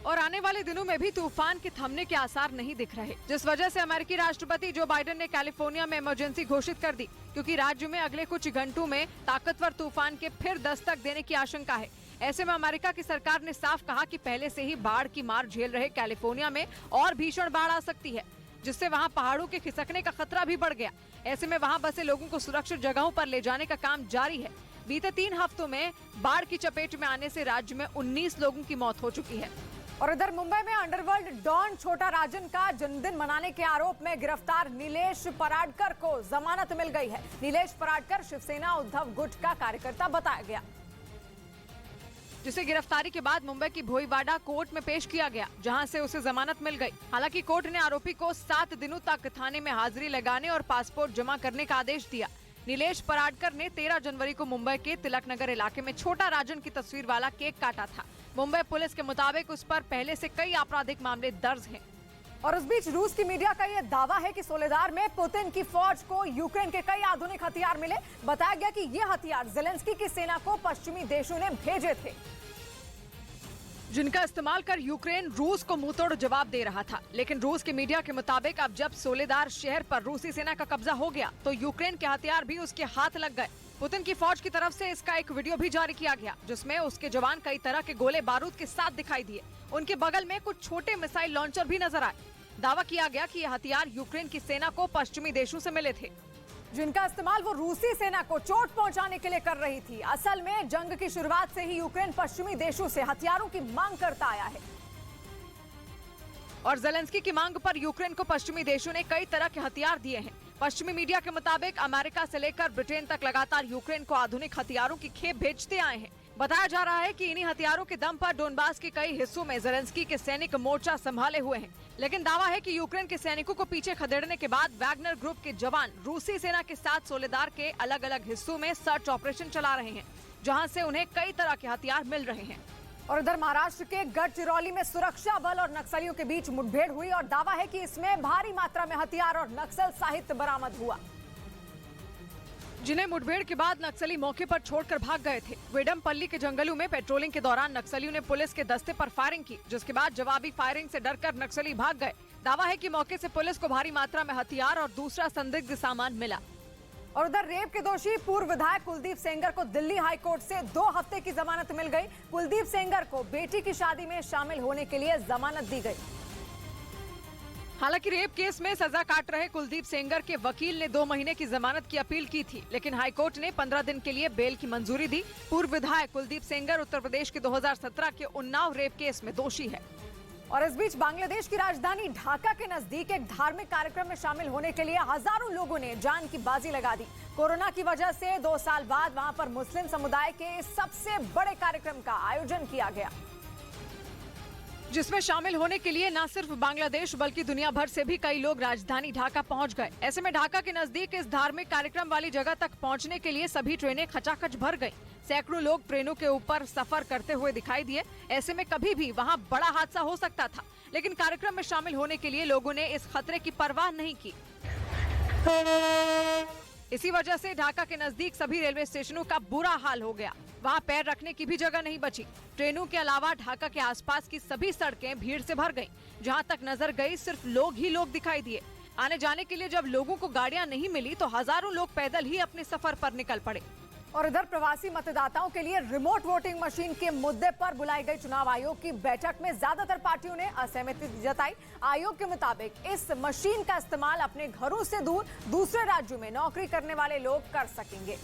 A: और आने वाले दिनों में भी तूफान के थमने के आसार नहीं दिख रहे, जिस वजह से अमेरिकी राष्ट्रपति जो बाइडेन ने कैलिफोर्निया में इमरजेंसी घोषित कर दी, क्योंकि राज्य में अगले कुछ घंटों में ताकतवर तूफान के फिर दस्तक देने की आशंका है। ऐसे में अमेरिका की सरकार ने साफ कहा कि पहले से ही बाढ़ की मार झेल रहे कैलिफोर्निया में और भीषण बाढ़ आ सकती है, जिससे वहां पहाड़ों के खिसकने का खतरा भी बढ़ गया। ऐसे में वहां बसे लोगों को सुरक्षित जगहों पर ले जाने का काम जारी है। बीते 3 हफ्तों में बाढ़ की चपेट में आने से राज्य में 19 लोगों की मौत हो चुकी है।
C: और इधर मुंबई में अंडरवर्ल्ड डॉन छोटा राजन का जन्मदिन मनाने के आरोप में गिरफ्तार नीलेश पराडकर को जमानत मिल गई है। नीलेश पराडकर शिवसेना उद्धव गुट का कार्यकर्ता बताया गया,
A: जिसे गिरफ्तारी के बाद मुंबई की भोईवाड़ा कोर्ट में पेश किया गया, जहां से उसे जमानत मिल गई। हालांकि कोर्ट ने आरोपी को 7 दिनों तक थाने में हाजिरी लगाने और पासपोर्ट जमा करने का आदेश दिया। नीलेश पराडकर ने 13 जनवरी को मुंबई के तिलक नगर इलाके में छोटा राजन की तस्वीर वाला केक काटा था। मुंबई पुलिस के मुताबिक उस पर पहले से कई आपराधिक मामले दर्ज हैं।
C: और उस बीच रूस की मीडिया का यह दावा है कि सोलेदार में पुतिन की फौज को यूक्रेन के कई आधुनिक हथियार मिले। बताया गया कि ये हथियार जेलेंस्की की सेना को पश्चिमी देशों ने भेजे थे,
A: जिनका इस्तेमाल कर यूक्रेन रूस को मुंहतोड़ जवाब दे रहा था। लेकिन रूस के मीडिया के मुताबिक अब जब सोलेदार शहर पर रूसी सेना का कब्जा हो गया, तो यूक्रेन के हथियार भी उसके हाथ लग गए। पुतिन की फौज की तरफ से इसका एक वीडियो भी जारी किया गया, जिसमें उसके जवान कई तरह के गोले बारूद के साथ दिखाई दिए। उनके बगल में कुछ छोटे मिसाइल लॉन्चर भी नजर आए। दावा किया गया कि ये हथियार यूक्रेन की सेना को पश्चिमी देशों से मिले थे,
C: जिनका इस्तेमाल वो रूसी सेना को चोट पहुंचाने के लिए कर रही थी। असल में जंग की शुरुआत से ही यूक्रेन पश्चिमी देशों से हथियारों की मांग करता आया है
A: और जेलेंस्की की मांग पर यूक्रेन को पश्चिमी देशों ने कई तरह के हथियार दिए हैं। पश्चिमी मीडिया के मुताबिक अमेरिका से लेकर ब्रिटेन तक लगातार यूक्रेन को आधुनिक हथियारों की खेप भेजते आए हैं। बताया जा रहा है कि इन्हीं हथियारों के दम पर डोनबास के कई हिस्सों में ज़ेलेंस्की के सैनिक मोर्चा संभाले हुए हैं, लेकिन दावा है कि यूक्रेन के सैनिकों को पीछे खदेड़ने के बाद वैगनर ग्रुप के जवान रूसी सेना के साथ सोलेदार के अलग अलग हिस्सों में सर्च ऑपरेशन चला रहे हैं, जहां से उन्हें कई तरह के हथियार मिल रहे हैं।
C: और इधर महाराष्ट्र के गढ़चिरौली में सुरक्षा बल और नक्सलियों के बीच मुठभेड़ हुई और दावा है कि इसमें भारी मात्रा में हथियार और नक्सल साहित्य बरामद हुआ,
A: जिन्हें मुठभेड़ के बाद नक्सली मौके पर छोड़कर भाग गए थे। वेडमपल्ली के जंगलों में पेट्रोलिंग के दौरान नक्सलियों ने पुलिस के दस्ते पर फायरिंग की, जिसके बाद जवाबी फायरिंग से डरकर नक्सली भाग गए। दावा है कि मौके से पुलिस को भारी मात्रा में हथियार और दूसरा संदिग्ध सामान मिला।
C: और उधर रेप के दोषी पूर्व विधायक कुलदीप सेंगर को दिल्ली हाईकोर्ट से 2 हफ्ते की जमानत मिल गई। कुलदीप सेंगर को बेटी की शादी में शामिल होने के लिए जमानत दी गई।
A: हालांकि रेप केस में सजा काट रहे कुलदीप सेंगर के वकील ने 2 महीने की जमानत की अपील की थी, लेकिन हाईकोर्ट ने 15 दिन के लिए बेल की मंजूरी दी। पूर्व विधायक कुलदीप सेंगर उत्तर प्रदेश के 2017 के उन्नाव रेप केस में दोषी है।
C: और इस बीच बांग्लादेश की राजधानी ढाका के नजदीक एक धार्मिक कार्यक्रम में शामिल होने के लिए हजारों लोगों ने जान की बाजी लगा दी। कोरोना की वजह से 2 साल बाद वहां पर मुस्लिम समुदाय के इस सबसे बड़े कार्यक्रम का आयोजन किया गया,
A: जिसमें शामिल होने के लिए न सिर्फ बांग्लादेश बल्कि दुनिया भर से भी कई लोग राजधानी ढाका पहुंच गए। ऐसे में ढाका के नजदीक इस धार्मिक कार्यक्रम वाली जगह तक पहुंचने के लिए सभी ट्रेनें खचाखच भर गईं। सैकड़ों लोग ट्रेनों के ऊपर सफर करते हुए दिखाई दिए। ऐसे में कभी भी वहां बड़ा हादसा हो सकता था, लेकिन कार्यक्रम में शामिल होने के लिए लोगों ने इस खतरे की परवाह नहीं की। इसी वजह से ढाका के नजदीक सभी रेलवे स्टेशनों का बुरा हाल हो गया। वहां पैर रखने की भी जगह नहीं बची। ट्रेनों के अलावा ढाका के आसपास की सभी सड़कें भीड़ से भर गईं। जहां तक नजर गई सिर्फ लोग ही लोग दिखाई दिए। आने जाने के लिए जब लोगों को गाड़ियां नहीं मिली तो हजारों लोग पैदल ही अपने सफर पर निकल पड़े।
C: और इधर प्रवासी मतदाताओं के लिए रिमोट वोटिंग मशीन के मुद्दे पर बुलाई गई चुनाव आयोग की बैठक में ज्यादातर पार्टियों ने असहमति जताई। आयोग के मुताबिक इस मशीन का इस्तेमाल अपने घरों से दूर दूसरे राज्यों में नौकरी करने वाले लोग कर सकेंगे,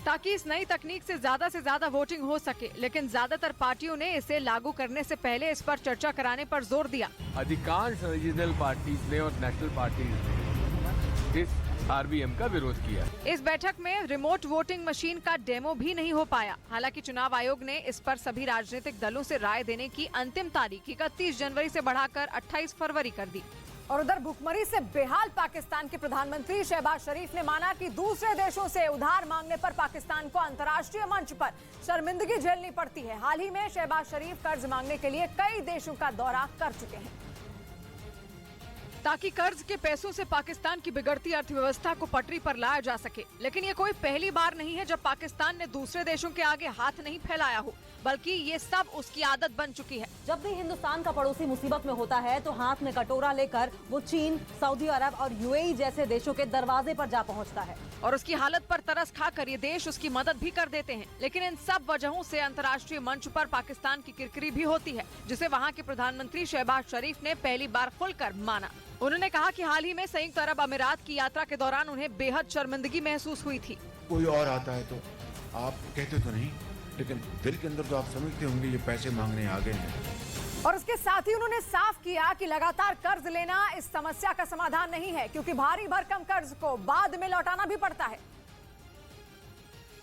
A: ताकि इस नई तकनीक से ज्यादा वोटिंग हो सके। लेकिन ज्यादातर पार्टियों ने इसे लागू करने से पहले इस पर चर्चा कराने पर जोर दिया।
I: अधिकांश रीजनल पार्टीज ने और नेशनल पार्टीज ने इस आरबीएम का विरोध किया।
A: इस बैठक में रिमोट वोटिंग मशीन का डेमो भी नहीं हो पाया। हालांकि चुनाव आयोग ने इस पर सभी राजनीतिक दलों से राय देने की अंतिम तारीख 31 जनवरी से बढ़ाकर 28 फरवरी कर दी।
C: और उधर भुखमरी से बेहाल पाकिस्तान के प्रधानमंत्री शहबाज शरीफ ने माना कि दूसरे देशों से उधार मांगने पर पाकिस्तान को अंतर्राष्ट्रीय मंच पर शर्मिंदगी झेलनी पड़ती है। हाल ही में शहबाज शरीफ कर्ज मांगने के लिए कई देशों का दौरा कर चुके हैं,
A: ताकि कर्ज के पैसों से पाकिस्तान की बिगड़ती अर्थव्यवस्था को पटरी पर लाया जा सके। लेकिन ये कोई पहली बार नहीं है जब पाकिस्तान ने दूसरे देशों के आगे हाथ नहीं फैलाया हो, बल्कि ये सब उसकी आदत बन चुकी है।
B: जब भी हिंदुस्तान का पड़ोसी मुसीबत में होता है तो हाथ में कटोरा लेकर वो चीन, सऊदी अरब और यूएई जैसे देशों के दरवाजे पर जा पहुंचता है
A: और उसकी हालत पर तरस खाकर ये देश उसकी मदद भी कर देते हैं। लेकिन इन सब वजहों से अंतर्राष्ट्रीय मंच पर पाकिस्तान की किरकिरी भी होती है, जिसे वहाँ के प्रधानमंत्री शहबाज शरीफ ने पहली बार खुलकर माना। उन्होंने कहा कि हाल ही में संयुक्त अरब अमीरात की यात्रा के दौरान उन्हें बेहद शर्मिंदगी महसूस हुई थी।
J: कोई और आता है तो आप कहते तो नहीं, लेकिन दिल के अंदर तो आप समझते होंगे ये पैसे मांगने आ गए हैं।
C: और इसके साथ ही उन्होंने साफ किया कि लगातार कर्ज लेना इस समस्या का समाधान नहीं है, क्योंकि भारी भरकम कर्ज को बाद में लौटाना भी पड़ता है।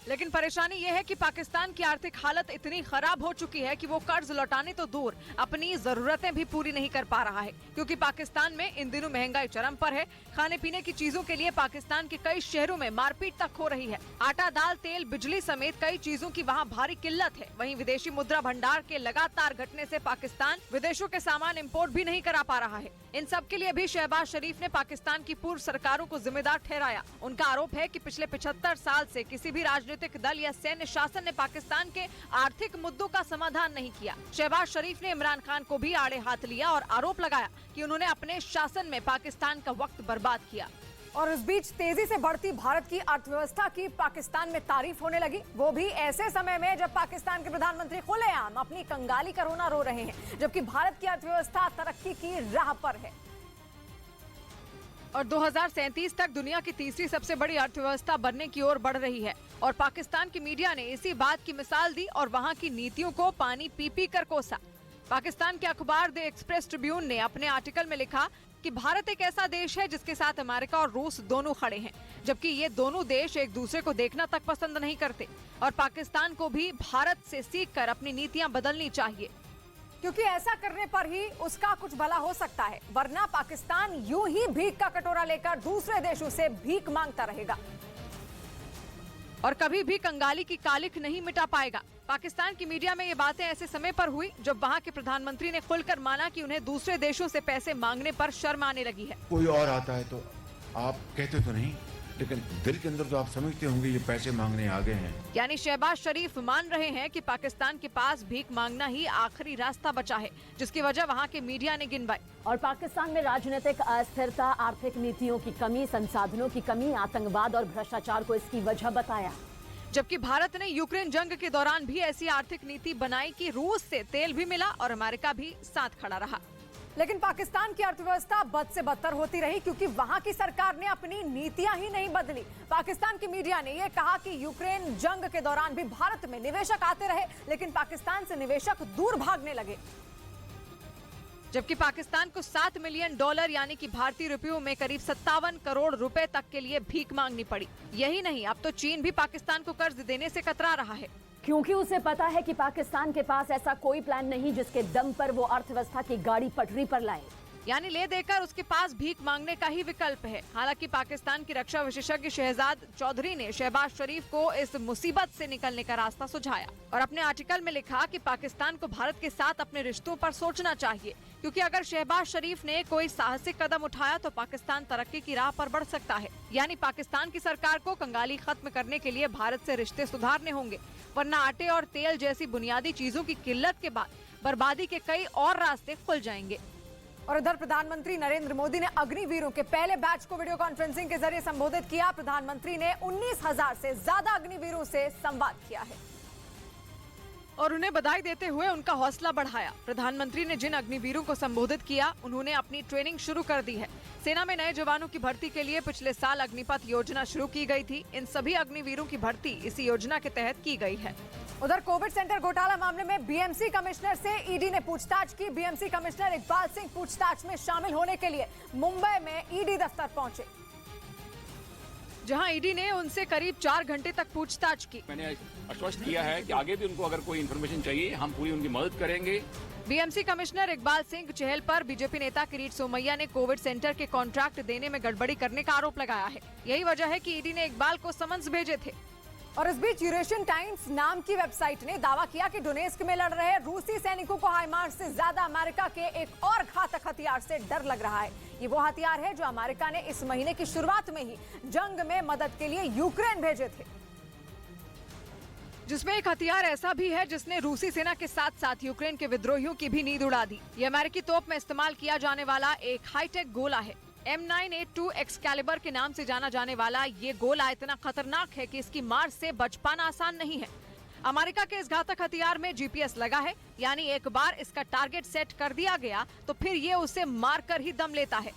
A: लेकिन परेशानी यह है कि पाकिस्तान की आर्थिक हालत इतनी खराब हो चुकी है कि वो कर्ज लौटाने तो दूर अपनी जरूरतें भी पूरी नहीं कर पा रहा है, क्योंकि पाकिस्तान में इन दिनों महंगाई चरम पर है। खाने पीने की चीजों के लिए पाकिस्तान के कई शहरों में मारपीट तक हो रही है। आटा, दाल, तेल, बिजली समेत कई चीजों की वहाँ भारी किल्लत है। वहीं विदेशी मुद्रा भंडार के लगातार घटने से पाकिस्तान विदेशों के सामान इम्पोर्ट भी नहीं करा पा रहा है। इन सब के लिए भी शहबाज शरीफ ने पाकिस्तान की पूर्व सरकारों को जिम्मेदार ठहराया। उनका आरोप है कि पिछले 75 साल से किसी भी राजनीतिक दल या सैन्य शासन ने पाकिस्तान के आर्थिक मुद्दों का समाधान नहीं किया। शहबाज शरीफ ने इमरान खान को भी आड़े हाथ लिया और आरोप लगाया कि उन्होंने अपने शासन में पाकिस्तान का वक्त बर्बाद किया।
C: और इस बीच तेजी से बढ़ती भारत की अर्थव्यवस्था की पाकिस्तान में तारीफ होने लगी, वो भी ऐसे समय में जब पाकिस्तान के प्रधानमंत्री खुलेआम अपनी कंगाली का रोना रो रहे हैं, जबकि भारत की अर्थव्यवस्था तरक्की की राह पर है
A: और 2037 तक दुनिया की तीसरी सबसे बड़ी अर्थव्यवस्था बनने की ओर बढ़ रही है। और पाकिस्तान की मीडिया ने इसी बात की मिसाल दी और वहां की नीतियों को पानी पी पी कर कोसा। पाकिस्तान के अखबार द एक्सप्रेस ट्रिब्यून ने अपने आर्टिकल में लिखा कि भारत एक ऐसा देश है जिसके साथ अमेरिका और रूस दोनों खड़े हैं, जबकि ये दोनों देश एक दूसरे को देखना तक पसंद नहीं करते और पाकिस्तान को भी भारत से सीखकर अपनी नीतियां बदलनी चाहिए,
C: क्योंकि ऐसा करने पर ही उसका कुछ भला हो सकता है, वरना पाकिस्तान यूं ही भीख का कटोरा लेकर दूसरे देशों से भीख मांगता रहेगा
A: और कभी भी कंगाली की कालिख नहीं मिटा पाएगा। पाकिस्तान की मीडिया में ये बातें ऐसे समय पर हुई जब वहां के प्रधानमंत्री ने खुलकर माना कि उन्हें दूसरे देशों से पैसे मांगने पर शर्म आने लगी है।
J: कोई और आता है तो आप कहते तो नहीं, लेकिन दिल के अंदर तो आप समझते होंगे ये पैसे मांगने आ गए हैं।
A: यानी शहबाज शरीफ मान रहे हैं कि पाकिस्तान के पास भीख मांगना ही आखिरी रास्ता बचा है, जिसकी वजह वहां के मीडिया ने गिनवाई।
B: और पाकिस्तान में राजनीतिक अस्थिरता, आर्थिक नीतियों की कमी, संसाधनों की कमी, आतंकवाद और भ्रष्टाचार को इसकी वजह बताया।
A: जबकि भारत ने यूक्रेन जंग के दौरान भी ऐसी आर्थिक नीति बनाई कि रूस से तेल भी मिला और अमेरिका भी साथ खड़ा रहा।
C: लेकिन पाकिस्तान की अर्थव्यवस्था बद से बदतर होती रही, क्योंकि वहां की सरकार ने अपनी नीतियां ही नहीं बदली। पाकिस्तान की मीडिया ने यह कहा कि यूक्रेन जंग के दौरान भी भारत में निवेशक आते रहे, लेकिन पाकिस्तान से निवेशक दूर भागने लगे।
A: जबकि पाकिस्तान को $7 मिलियन यानी कि भारतीय रुपयों में करीब 57 करोड़ रुपए तक के लिए भीख मांगनी पड़ी। यही नहीं, अब तो चीन भी पाकिस्तान को कर्ज देने से कतरा रहा है,
B: क्योंकि उसे पता है कि पाकिस्तान के पास ऐसा कोई प्लान नहीं जिसके दम पर वो अर्थव्यवस्था की गाड़ी पटरी पर लाए।
A: यानी ले देकर उसके पास भीख मांगने का ही विकल्प है। हालांकि पाकिस्तान की रक्षा विशेषज्ञ शहजाद चौधरी ने शहबाज शरीफ को इस मुसीबत से निकलने का रास्ता सुझाया और अपने आर्टिकल में लिखा कि पाकिस्तान को भारत के साथ अपने रिश्तों पर सोचना चाहिए, क्योंकि अगर शहबाज शरीफ ने कोई साहसिक कदम उठाया तो पाकिस्तान तरक्की की राह पर बढ़ सकता है। यानी पाकिस्तान की सरकार को कंगाली खत्म करने के लिए भारत से रिश्ते सुधारने होंगे, वरना आटे और तेल जैसी बुनियादी चीजों की किल्लत के बाद बर्बादी के कई और रास्ते खुल जाएंगे।
C: और इधर प्रधानमंत्री नरेंद्र मोदी ने अग्निवीरों के पहले बैच को वीडियो कॉन्फ्रेंसिंग के जरिए संबोधित किया। प्रधानमंत्री ने 19,000 से ज्यादा अग्निवीरों से संवाद किया है
A: और उन्हें बधाई देते हुए उनका हौसला बढ़ाया। प्रधानमंत्री ने जिन अग्निवीरों को संबोधित किया, उन्होंने अपनी ट्रेनिंग शुरू कर दी है। सेना में नए जवानों की भर्ती के लिए पिछले साल अग्निपथ योजना शुरू की गई थी। इन सभी अग्निवीरों की भर्ती इसी योजना के तहत की गई है।
C: उधर कोविड सेंटर घोटाला मामले में बीएमसी कमिश्नर से ईडी ने पूछताछ की। बीएमसी कमिश्नर इकबाल सिंह पूछताछ में शामिल होने के लिए मुंबई में ईडी दफ्तर पहुंचे,
A: जहां ईडी ने उनसे करीब 4 घंटे तक पूछताछ की।
K: मैंने आश्वस्त किया है कि आगे भी उनको अगर कोई इन्फॉर्मेशन चाहिए हम पूरी उनकी मदद करेंगे।
A: बीएमसी कमिश्नर इकबाल सिंह चहल पर बीजेपी नेता किरीट सोमैया ने कोविड सेंटर के कॉन्ट्रैक्ट देने में गड़बड़ी करने का आरोप लगाया है। यही वजह है कि ईडी ने इकबाल को समन्स भेजे थे।
C: और इस बीच यूरेशियन टाइम्स नाम की वेबसाइट ने दावा किया कि डोनेस्क में लड़ रहे रूसी सैनिकों को हाइमार्स से ज्यादा अमेरिका के एक और घातक हथियार से डर लग रहा है। ये वो हथियार है जो अमेरिका ने इस महीने की शुरुआत में ही जंग में मदद के लिए यूक्रेन भेजे थे,
A: जिसमें एक हथियार ऐसा भी है जिसने रूसी सेना के साथ साथ यूक्रेन के विद्रोहियों की भी नींद उड़ा दी। ये अमेरिकी तोप में इस्तेमाल किया जाने वाला एक हाईटेक गोला है। M9A2 एक्सकैलिबर के नाम से जाना जाने वाला ये गोला इतना खतरनाक है कि इसकी मार से बच पाना आसान नहीं है। अमेरिका के इस घातक हथियार में GPS लगा है, यानी एक बार इसका टारगेट सेट कर दिया गया तो फिर ये उसे मारकर ही दम लेता है।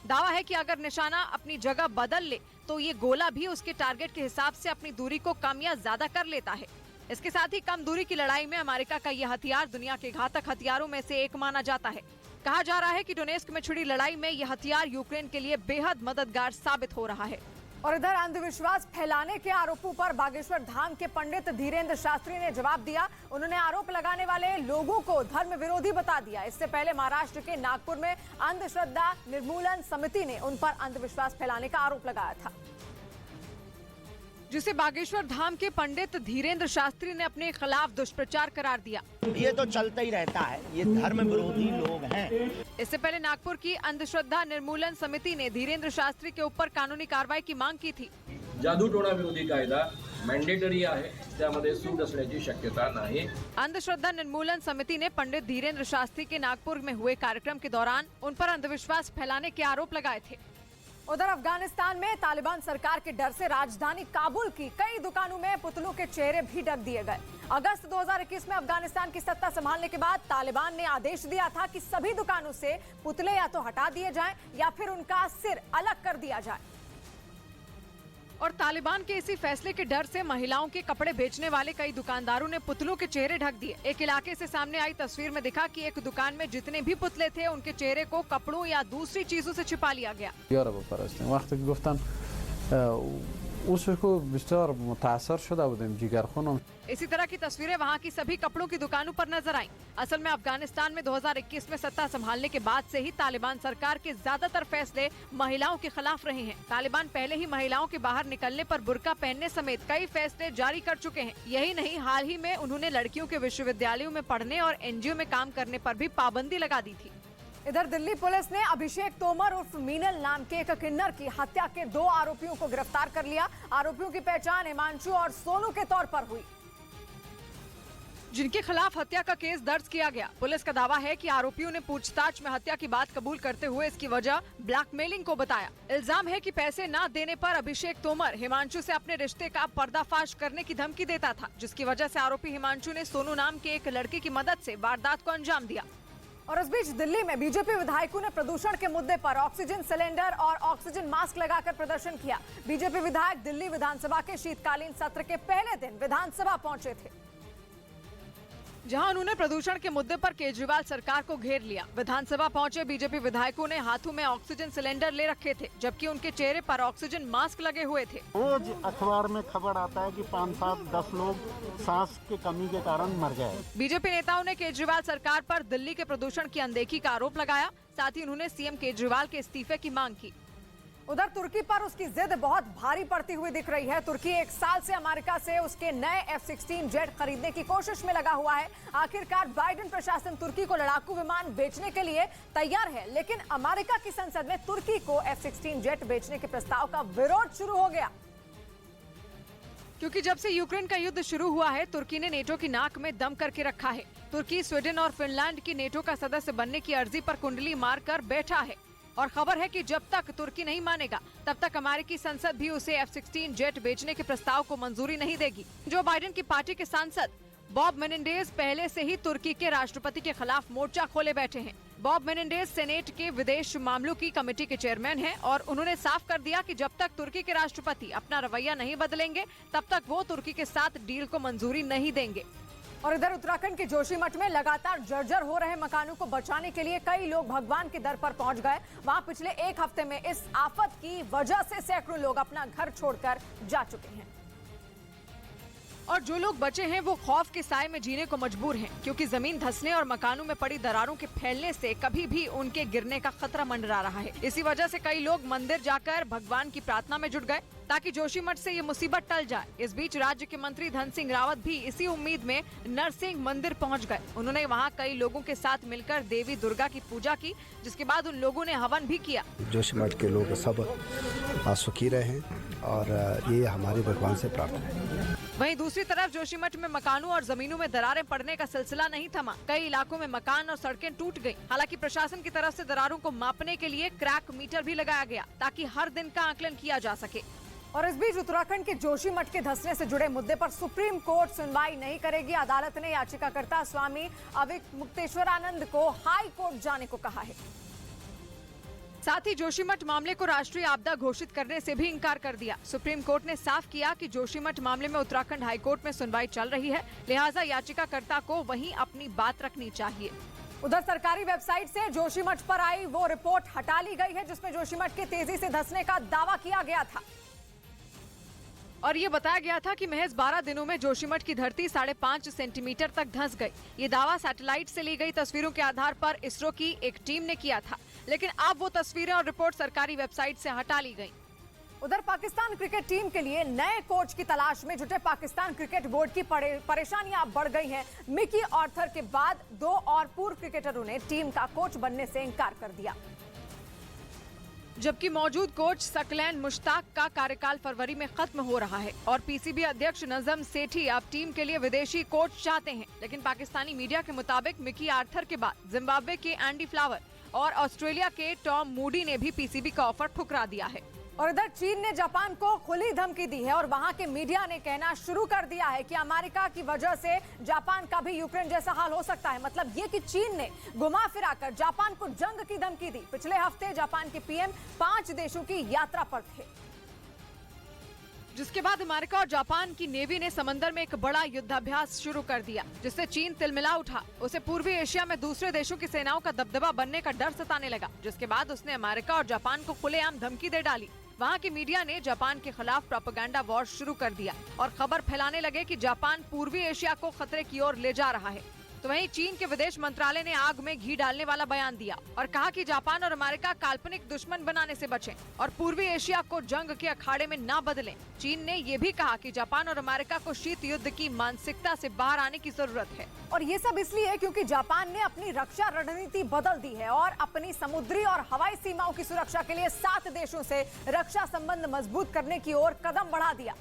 A: दावा है कि अगर निशाना अपनी जगह बदल ले तो ये गोला भी उसके टारगेट के हिसाब से अपनी दूरी को कम या ज्यादा कर लेता है। इसके साथ ही कम दूरी की लड़ाई में अमेरिका का यह हथियार दुनिया के घातक हथियारों में से एक माना जाता है। कहा जा रहा है कि डोनेस्क में छिड़ी लड़ाई में यह हथियार यूक्रेन के लिए बेहद मददगार साबित हो रहा है।
C: और इधर अंधविश्वास फैलाने के आरोपों पर बागेश्वर धाम के पंडित धीरेन्द्र शास्त्री ने जवाब दिया। उन्होंने आरोप लगाने वाले लोगों को धर्म विरोधी बता दिया। इससे पहले महाराष्ट्र के नागपुर में अंधश्रद्धा निर्मूलन समिति ने उन पर अंधविश्वास फैलाने का आरोप लगाया था,
A: जिसे बागेश्वर धाम के पंडित धीरेन्द्र शास्त्री ने अपने खिलाफ दुष्प्रचार करार दिया।
L: ये तो चलता ही रहता है, ये धर्म विरोधी लोग हैं।
A: इससे पहले नागपुर की अंधश्रद्धा निर्मूलन समिति ने धीरेन्द्र शास्त्री के ऊपर कानूनी कार्रवाई की मांग की थी।
M: जादूटोणा विरोधी कायदा मॅन्डेटरी आहे, त्यामध्ये सूट असण्याची शक्यता नाही।
A: अंधश्रद्धा निर्मूलन समिति ने पंडित धीरेन्द्र शास्त्री के नागपुर में हुए कार्यक्रम के दौरान उन पर अंधविश्वास फैलाने के आरोप लगाए थे।
C: उधर अफगानिस्तान में तालिबान सरकार के डर से राजधानी काबुल की कई दुकानों में पुतलों के चेहरे भी ढक दिए गए। अगस्त 2021 में अफगानिस्तान की सत्ता संभालने के बाद तालिबान ने आदेश दिया था कि सभी दुकानों से पुतले या तो हटा दिए जाएं या फिर उनका सिर अलग कर दिया जाए।
A: और तालिबान के इसी फैसले के डर से महिलाओं के कपड़े बेचने वाले कई दुकानदारों ने पुतलों के चेहरे ढक दिए। एक इलाके से सामने आई तस्वीर में दिखा कि एक दुकान में जितने भी पुतले थे उनके चेहरे को कपड़ों या दूसरी चीजों से छिपा लिया गया। इसी तरह की तस्वीरें वहां की सभी कपड़ों की दुकानों पर नजर आईं। असल में अफगानिस्तान में 2021 में सत्ता संभालने के बाद से ही तालिबान सरकार के ज्यादातर फैसले महिलाओं के खिलाफ रहे हैं। तालिबान पहले ही महिलाओं के बाहर निकलने पर बुर्का पहनने समेत कई फैसले जारी कर चुके हैं। यही नहीं, हाल ही में उन्होंने लड़कियों के विश्वविद्यालयों में पढ़ने और एनजीओ में काम करने पर भी पाबंदी लगा दी थी।
C: इधर दिल्ली पुलिस ने अभिषेक तोमर उर्फ मीनल नाम के एक किन्नर की हत्या के 2 आरोपियों को गिरफ्तार कर लिया। आरोपियों की पहचान हिमांशु और सोनू के तौर पर हुई,
A: जिनके खिलाफ हत्या का केस दर्ज किया गया। पुलिस का दावा है कि आरोपियों ने पूछताछ में हत्या की बात कबूल करते हुए इसकी वजह ब्लैकमेलिंग को बताया। इल्जाम है कि पैसे न देने पर अभिषेक तोमर हिमांशु से अपने रिश्ते का पर्दाफाश करने की धमकी देता था, जिसकी वजह से आरोपी हिमांशु ने सोनू नाम के एक लड़के की मदद से वारदात को अंजाम दिया।
C: और इस बीच दिल्ली में बीजेपी विधायकों ने प्रदूषण के मुद्दे पर ऑक्सीजन सिलेंडर और ऑक्सीजन मास्क लगाकर प्रदर्शन किया। बीजेपी विधायक दिल्ली विधानसभा के शीतकालीन सत्र के पहले दिन विधानसभा पहुंचे थे,
A: जहां उन्होंने प्रदूषण के मुद्दे पर केजरीवाल सरकार को घेर लिया। विधानसभा पहुंचे बीजेपी विधायकों ने हाथों में ऑक्सीजन सिलेंडर ले रखे थे, जबकि उनके चेहरे पर ऑक्सीजन मास्क लगे हुए थे।
N: रोज अखबार में खबर आता है कि 5, 7, 10 लोग सांस की कमी के कारण मर गए।
A: बीजेपी नेताओं ने केजरीवाल सरकार पर दिल्ली के प्रदूषण की अनदेखी का आरोप लगाया। साथ ही उन्होंने सीएम केजरीवाल के इस्तीफे की मांग की।
C: उधर तुर्की पर उसकी जिद बहुत भारी पड़ती हुई दिख रही है। तुर्की 1 साल से अमेरिका से उसके नए F-16 जेट खरीदने की कोशिश में लगा हुआ है। आखिरकार बाइडेन प्रशासन तुर्की को लड़ाकू विमान बेचने के लिए तैयार है, लेकिन अमेरिका की संसद में तुर्की को F-16 जेट बेचने के प्रस्ताव का विरोध शुरू हो गया।
A: क्योंकि जब से यूक्रेन का युद्ध शुरू हुआ है, तुर्की ने नेटो की नाक में दम करके रखा है। तुर्की स्वीडन और फिनलैंड की नेटो का सदस्य बनने की अर्जी पर कुंडली मारकर बैठा है और खबर है कि जब तक तुर्की नहीं मानेगा तब तक अमेरिकी संसद भी उसे F-16 जेट बेचने के प्रस्ताव को मंजूरी नहीं देगी। जो बाइडेन की पार्टी के सांसद बॉब मेनेंडेज पहले से ही तुर्की के राष्ट्रपति के खिलाफ मोर्चा खोले बैठे हैं। बॉब मेनेंडेज सेनेट के विदेश मामलों की कमेटी के चेयरमैन हैं और उन्होंने साफ कर दिया कि जब तक तुर्की के राष्ट्रपति अपना रवैया नहीं बदलेंगे तब तक वो तुर्की के साथ डील को मंजूरी नहीं देंगे।
C: और इधर उत्तराखंड के जोशीमठ में लगातार जर्जर हो रहे मकानों को बचाने के लिए कई लोग भगवान के दर पर पहुंच गए। वहां पिछले 1 हफ्ते में इस आफत की वजह से सैकड़ों लोग अपना घर छोड़कर जा चुके हैं।
A: और जो लोग बचे हैं वो खौफ के साए में जीने को मजबूर हैं, क्योंकि जमीन धंसने और मकानों में पड़ी दरारों के फैलने से कभी भी उनके गिरने का खतरा मंडरा रहा है। इसी वजह से कई लोग मंदिर जाकर भगवान की प्रार्थना में जुट गए ताकि जोशीमठ से ये मुसीबत टल जाए। इस बीच राज्य के मंत्री धन सिंह रावत भी इसी उम्मीद में नरसिंह मंदिर पहुंच गए। उन्होंने वहां कई लोगों के साथ मिलकर देवी दुर्गा की पूजा की, जिसके बाद उन लोगों ने हवन भी किया।
O: जोशीमठ के लोग सब सुखी रहे और ये हमारे भगवान से प्रार्थना है।
A: वहीं दूसरी तरफ जोशीमठ में मकानों और जमीनों में दरारें पड़ने का सिलसिला नहीं थमा। कई इलाकों में मकान और सड़कें टूट गईं। हालांकि प्रशासन की तरफ से दरारों को मापने के लिए क्रैक मीटर भी लगाया गया ताकि हर दिन का आकलन किया जा सके।
C: और इस बीच उत्तराखंड के जोशीमठ के धंसने से जुड़े मुद्दे पर सुप्रीम कोर्ट सुनवाई नहीं करेगी। अदालत ने याचिकाकर्ता स्वामी अविक मुक्तेश्वरानंद को हाई कोर्ट जाने को कहा है।
A: साथ ही जोशीमठ मामले को राष्ट्रीय आपदा घोषित करने से भी इंकार कर दिया। सुप्रीम कोर्ट ने साफ किया कि जोशीमठ मामले में उत्तराखंड हाईकोर्ट में सुनवाई चल रही है, लिहाजा याचिकाकर्ता को वहीं अपनी बात रखनी चाहिए।
C: उधर सरकारी वेबसाइट से जोशीमठ पर आई वो रिपोर्ट हटा ली गई है जिसमें जोशीमठ के तेजी से धंसने का दावा किया गया था
A: और ये बताया गया था कि महज 12 दिनों में जोशीमठ की धरती 5.5 सेंटीमीटर तक धंस गई। ये दावा सैटेलाइट से ली गई तस्वीरों के आधार पर इसरो की एक टीम ने किया था, लेकिन अब वो तस्वीरें और रिपोर्ट सरकारी वेबसाइट से हटा ली गई।
C: उधर पाकिस्तान क्रिकेट टीम के लिए नए कोच की तलाश में जुटे पाकिस्तान क्रिकेट बोर्ड की परेशानियां अब बढ़ गई हैं। मिकी ऑर्थर के बाद 2 और पूर्व क्रिकेटरों ने टीम का कोच बनने से इंकार कर दिया,
A: जबकि मौजूद कोच सकलैन मुश्ताक का कार्यकाल फरवरी में खत्म हो रहा है और पीसीबी अध्यक्ष नजम सेठी अब टीम के लिए विदेशी कोच चाहते हैं। लेकिन पाकिस्तानी मीडिया के मुताबिक मिकी आर्थर के बाद जिम्बाब्वे के एंडी फ्लावर और ऑस्ट्रेलिया के टॉम मूडी ने भी पीसीबी का ऑफर ठुकरा दिया है।
C: और इधर चीन ने जापान को खुली धमकी दी है और वहां के मीडिया ने कहना शुरू कर दिया है कि अमेरिका की वजह से जापान का भी यूक्रेन जैसा हाल हो सकता है। मतलब ये कि चीन ने घुमा फिराकर जापान को जंग की धमकी दी। पिछले हफ्ते जापान के पीएम 5 देशों की यात्रा पर थे।
A: जिसके बाद अमेरिका और जापान की नेवी ने समंदर में एक बड़ा युद्धाभ्यास शुरू कर दिया, जिससे चीन तिलमिला उठा। उसे पूर्वी एशिया में दूसरे देशों की सेनाओं का दबदबा बनने का डर सताने लगा, जिसके बाद उसने अमेरिका और जापान को खुलेआम धमकी दे डाली। वहाँ की मीडिया ने जापान के खिलाफ प्रोपेगेंडा वॉर शुरू कर दिया और खबर फैलाने लगे कि जापान पूर्वी एशिया को खतरे की ओर ले जा रहा है। तो वहीं चीन के विदेश मंत्रालय ने आग में घी डालने वाला बयान दिया और कहा कि जापान और अमेरिका काल्पनिक दुश्मन बनाने से बचें और पूर्वी एशिया को जंग के अखाड़े में न बदलें। चीन ने ये भी कहा कि जापान और अमेरिका को शीत युद्ध की मानसिकता से बाहर आने की जरूरत है।
C: और ये सब इसलिए क्योंकि जापान ने अपनी रक्षा रणनीति बदल दी है और अपनी समुद्री और हवाई सीमाओं की सुरक्षा के लिए 7 देशों से रक्षा संबंध मजबूत करने की ओर कदम बढ़ा दिया।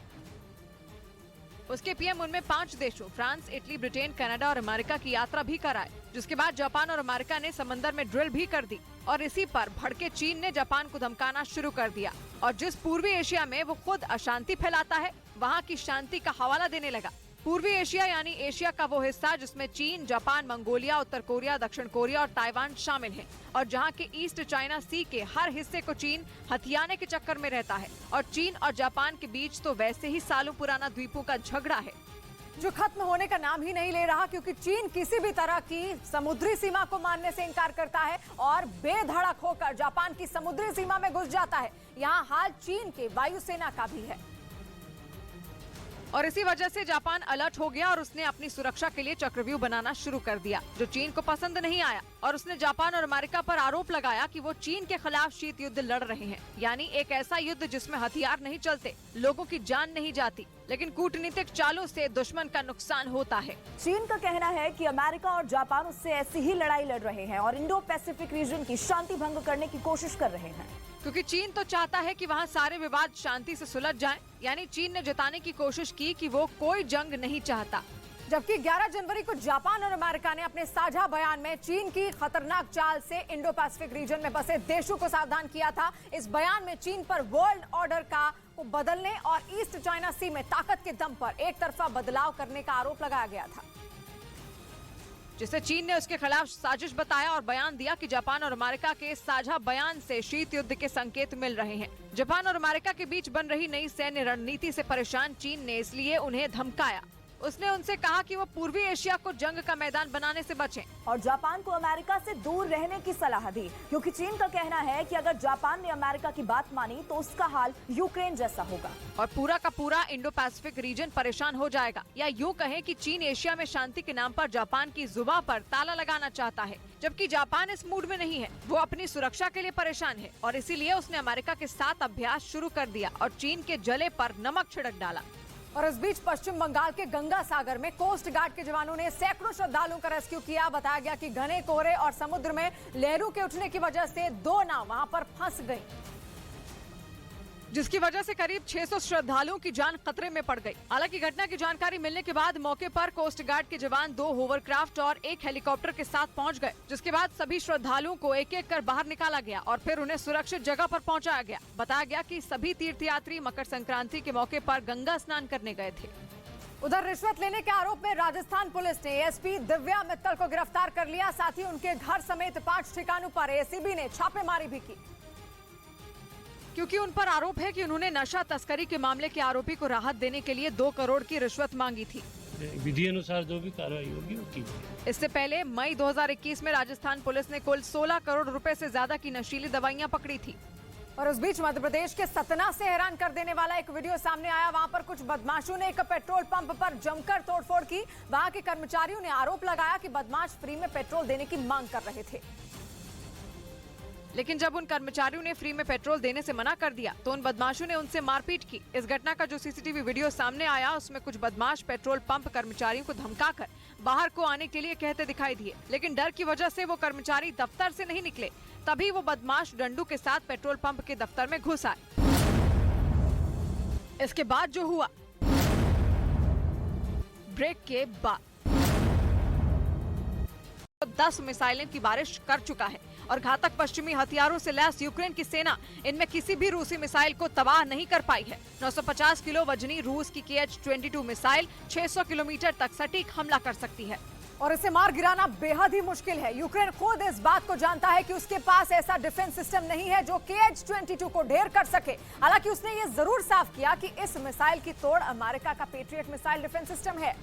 A: उसके पीएम उनमें 5 देशों फ्रांस, इटली, ब्रिटेन, कनाडा और अमेरिका की यात्रा भी कराए, जिसके बाद जापान और अमेरिका ने समंदर में ड्रिल भी कर दी और इसी पर भड़के चीन ने जापान को धमकाना शुरू कर दिया और जिस पूर्वी एशिया में वो खुद अशांति फैलाता है, वहाँ की शांति का हवाला देने लगा। पूर्वी एशिया यानी एशिया का वो हिस्सा जिसमें चीन, जापान, मंगोलिया, उत्तर कोरिया, दक्षिण कोरिया और ताइवान शामिल हैं और जहां के ईस्ट चाइना सी के हर हिस्से को चीन हथियाने के चक्कर में रहता है और चीन और जापान के बीच तो वैसे ही सालों पुराना द्वीपों का झगड़ा है
C: जो खत्म होने का नाम ही नहीं ले रहा, क्योंकि चीन किसी भी तरह की समुद्री सीमा को मानने से इनकार करता है और बेधड़क होकर जापान की समुद्री सीमा में घुस जाता है। यहाँ हाल चीन के वायुसेना का भी है
A: और इसी वजह से जापान अलर्ट हो गया और उसने अपनी सुरक्षा के लिए चक्रव्यूह बनाना शुरू कर दिया, जो चीन को पसंद नहीं आया और उसने जापान और अमेरिका पर आरोप लगाया कि वो चीन के खिलाफ शीत युद्ध लड़ रहे हैं, यानी एक ऐसा युद्ध जिसमें हथियार नहीं चलते, लोगों की जान नहीं जाती, लेकिन कूटनीतिक चालों से दुश्मन का नुकसान होता है।
B: चीन का कहना है कि अमेरिका और जापान उससे ऐसी ही लड़ाई लड़ रहे हैं और इंडो पैसिफिक रीजन की शांति भंग करने की कोशिश कर रहे हैं,
A: क्योंकि चीन तो चाहता है कि वहाँ सारे विवाद शांति से सुलझ जाएं, यानी चीन ने जताने की कोशिश की कि वो कोई जंग नहीं चाहता।
C: जबकि 11 जनवरी को जापान और अमेरिका ने अपने साझा बयान में चीन की खतरनाक चाल से इंडो पैसिफिक रीजन में बसे देशों को सावधान किया था। इस बयान में चीन पर वर्ल्ड ऑर्डर को बदलने और ईस्ट चाइना सी में ताकत के दम पर एक तरफा बदलाव करने का आरोप लगाया गया था,
A: जिसे चीन ने उसके खिलाफ साजिश बताया और बयान दिया कि जापान और अमेरिका के साझा बयान से शीत युद्ध के संकेत मिल रहे हैं। जापान और अमेरिका के बीच बन रही नई सैन्य रणनीति से परेशान चीन ने इसलिए उन्हें धमकाया। उसने उनसे कहा कि वो पूर्वी एशिया को जंग का मैदान बनाने से बचें
B: और जापान को अमेरिका से दूर रहने की सलाह दी, क्योंकि चीन का कहना है कि अगर जापान ने अमेरिका की बात मानी तो उसका हाल यूक्रेन जैसा होगा
A: और पूरा का पूरा इंडो पैसिफिक रीजन परेशान हो जाएगा। या यूं कहें कि चीन एशिया में शांति के नाम पर जापान की जुबान पर ताला लगाना चाहता है, जबकि जापान इस मूड में नहीं है। वो अपनी सुरक्षा के लिए परेशान है और इसीलिए उसने अमेरिका के साथ अभ्यास शुरू कर दिया और चीन के जले पर नमक छिड़क डाला।
C: और इस बीच पश्चिम बंगाल के गंगा सागर में कोस्ट गार्ड के जवानों ने सैकड़ों श्रद्धालुओं का रेस्क्यू किया। बताया गया कि घने कोहरे और समुद्र में लहरों के उठने की वजह से 2 नाव वहां पर फंस गई,
A: जिसकी वजह से करीब 600 श्रद्धालुओं की जान खतरे में पड़ गई। हालांकि घटना की जानकारी मिलने के बाद मौके पर कोस्ट गार्ड के जवान 2 होवरक्राफ्ट और 1 हेलीकॉप्टर के साथ पहुंच गए, जिसके बाद सभी श्रद्धालुओं को एक एक कर बाहर निकाला गया और फिर उन्हें सुरक्षित जगह पर पहुंचाया गया। बताया गया कि सभी तीर्थयात्री मकर संक्रांति के मौके पर गंगा स्नान करने गए थे।
C: उधर रिश्वत लेने के आरोप में राजस्थान पुलिस ने एसपी दिव्या मित्तल को गिरफ्तार कर लिया। साथ ही उनके घर समेत 5 ठिकानों पर एसीबी ने छापेमारी भी की,
A: क्योंकि उन पर आरोप है कि उन्होंने नशा तस्करी के मामले के आरोपी को राहत देने के लिए 2 करोड़ की रिश्वत मांगी थी।
P: विधि अनुसार जो भी कार्रवाई होगी वो की जाएगी।
A: इससे पहले मई 2021 में राजस्थान पुलिस ने कुल 16 करोड़ रुपए से ज्यादा की नशीली दवाइयां पकड़ी थी।
C: और उस बीच मध्य प्रदेश के सतना से हैरान कर देने वाला एक वीडियो सामने आया। वहां पर कुछ बदमाशों ने एक पेट्रोल पंप पर जमकर तोड़फोड़ की। वहां के कर्मचारियों ने आरोप लगाया कि बदमाश फ्री में पेट्रोल देने की मांग कर रहे थे,
A: लेकिन जब उन कर्मचारियों ने फ्री में पेट्रोल देने से मना कर दिया तो उन बदमाशों ने उनसे मारपीट की। इस घटना का जो सीसीटीवी वीडियो सामने आया उसमें कुछ बदमाश पेट्रोल पंप कर्मचारियों को धमकाकर बाहर को आने के लिए कहते दिखाई दिए, लेकिन डर की वजह से वो कर्मचारी दफ्तर से नहीं निकले। तभी वो बदमाश डंडू के साथ पेट्रोल पंप के दफ्तर में घुस आए। इसके बाद जो हुआ, ब्रेक के बाद 10 मिसाइलें की बारिश कर चुका है और घातक पश्चिमी हथियारों से लैस यूक्रेन की सेना इनमें किसी भी रूसी मिसाइल को तबाह नहीं कर पाई है। 950 किलो वजनी रूस की KH-22 मिसाइल 600 किलोमीटर तक सटीक हमला कर सकती है। और इसे मार गिराना बेहद ही मुश्किल है। यूक्रेन खुद इस बात को जानता है कि उसके पास ऐसा डिफेंस सिस्टम नहीं है जो KH-22 को ढेर कर सके। हालांकि उसने ये जरूर साफ किया कि इस मिसाइल की तोड़ अमेरिका का पेट्रियट मिसाइल डिफेंस सिस्टम है,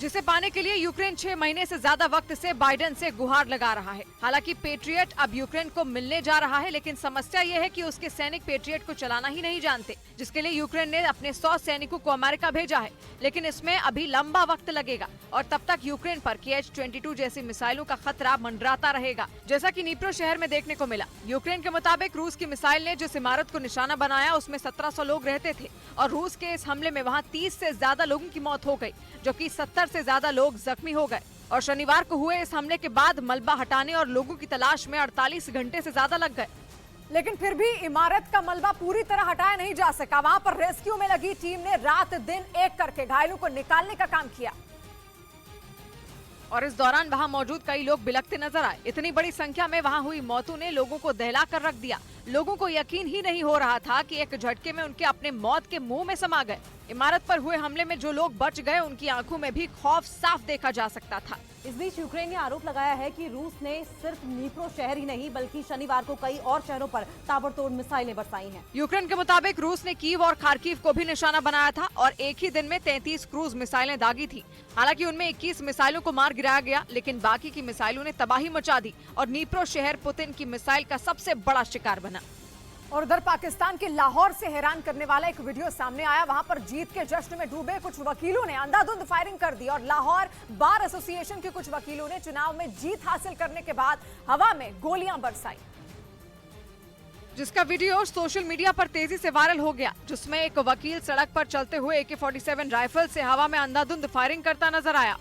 A: जिसे पाने के लिए यूक्रेन 6 महीने से ज्यादा वक्त से बाइडेन से गुहार लगा रहा है। हालांकि पेट्रियट अब यूक्रेन को मिलने जा रहा है, लेकिन समस्या यह है कि उसके सैनिक पेट्रियट को चलाना ही नहीं जानते, जिसके लिए यूक्रेन ने अपने 100 सैनिकों को अमेरिका भेजा है। लेकिन इसमें अभी लंबा वक्त लगेगा और तब तक यूक्रेन पर KH-22 जैसी मिसाइलों का खतरा मंडराता रहेगा, जैसा कि नीप्रो शहर में देखने को मिला। यूक्रेन के मुताबिक रूस की मिसाइल ने जिस इमारत को निशाना बनाया उसमें 1700 लोग रहते थे और रूस के इस हमले में वहाँ 30 से ज्यादा लोगों की मौत हो गई, जबकि 70 से ज्यादा लोग जख्मी हो गए। और शनिवार को हुए इस हमले के बाद मलबा हटाने और लोगों की तलाश में 48 घंटे से ज्यादा लग गए, लेकिन फिर भी इमारत का मलबा पूरी तरह हटाया नहीं जा सका। वहां पर रेस्क्यू में लगी टीम ने रात दिन एक करके घायलों को निकालने का काम किया और इस दौरान वहां मौजूद कई लोग बिलखते नजर आए। इतनी बड़ी संख्या में वहां हुई मौतों ने लोगों को दहला कर रख दिया। लोगों को यकीन ही नहीं हो रहा था कि एक झटके में उनके अपने मौत के मुंह में समा गए। इमारत पर हुए हमले में जो लोग बच गए उनकी आंखों में भी खौफ साफ देखा जा सकता था।
B: इस बीच यूक्रेन ने आरोप लगाया है कि रूस ने सिर्फ नीप्रो शहर ही नहीं बल्कि शनिवार को कई और शहरों पर ताबड़तोड़ मिसाइलें बरसाई हैं।
A: यूक्रेन के मुताबिक रूस ने कीव और खार्किव को भी निशाना बनाया था और एक ही दिन में 33 क्रूज मिसाइलें दागी थी। हालांकि उनमें 21 मिसाइलों को मार गिराया गया, लेकिन बाकी की मिसाइलों ने तबाही मचा दी और नीप्रो शहर पुतिन की मिसाइल का सबसे बड़ा शिकार बना। और उधर पाकिस्तान के लाहौर से हैरान करने वाला एक वीडियो सामने आया। वहां पर जीत के जश्न में डूबे कुछ वकीलों ने अंधाधुंध फायरिंग कर दी और लाहौर बार एसोसिएशन के कुछ वकीलों ने चुनाव में जीत हासिल करने के बाद हवा में गोलियां बरसाई, जिसका वीडियो सोशल मीडिया पर तेजी से वायरल हो गया, जिसमें एक वकील सड़क पर चलते हुए AK-47 राइफल से हवा में अंधाधुंध फायरिंग करता नजर आया।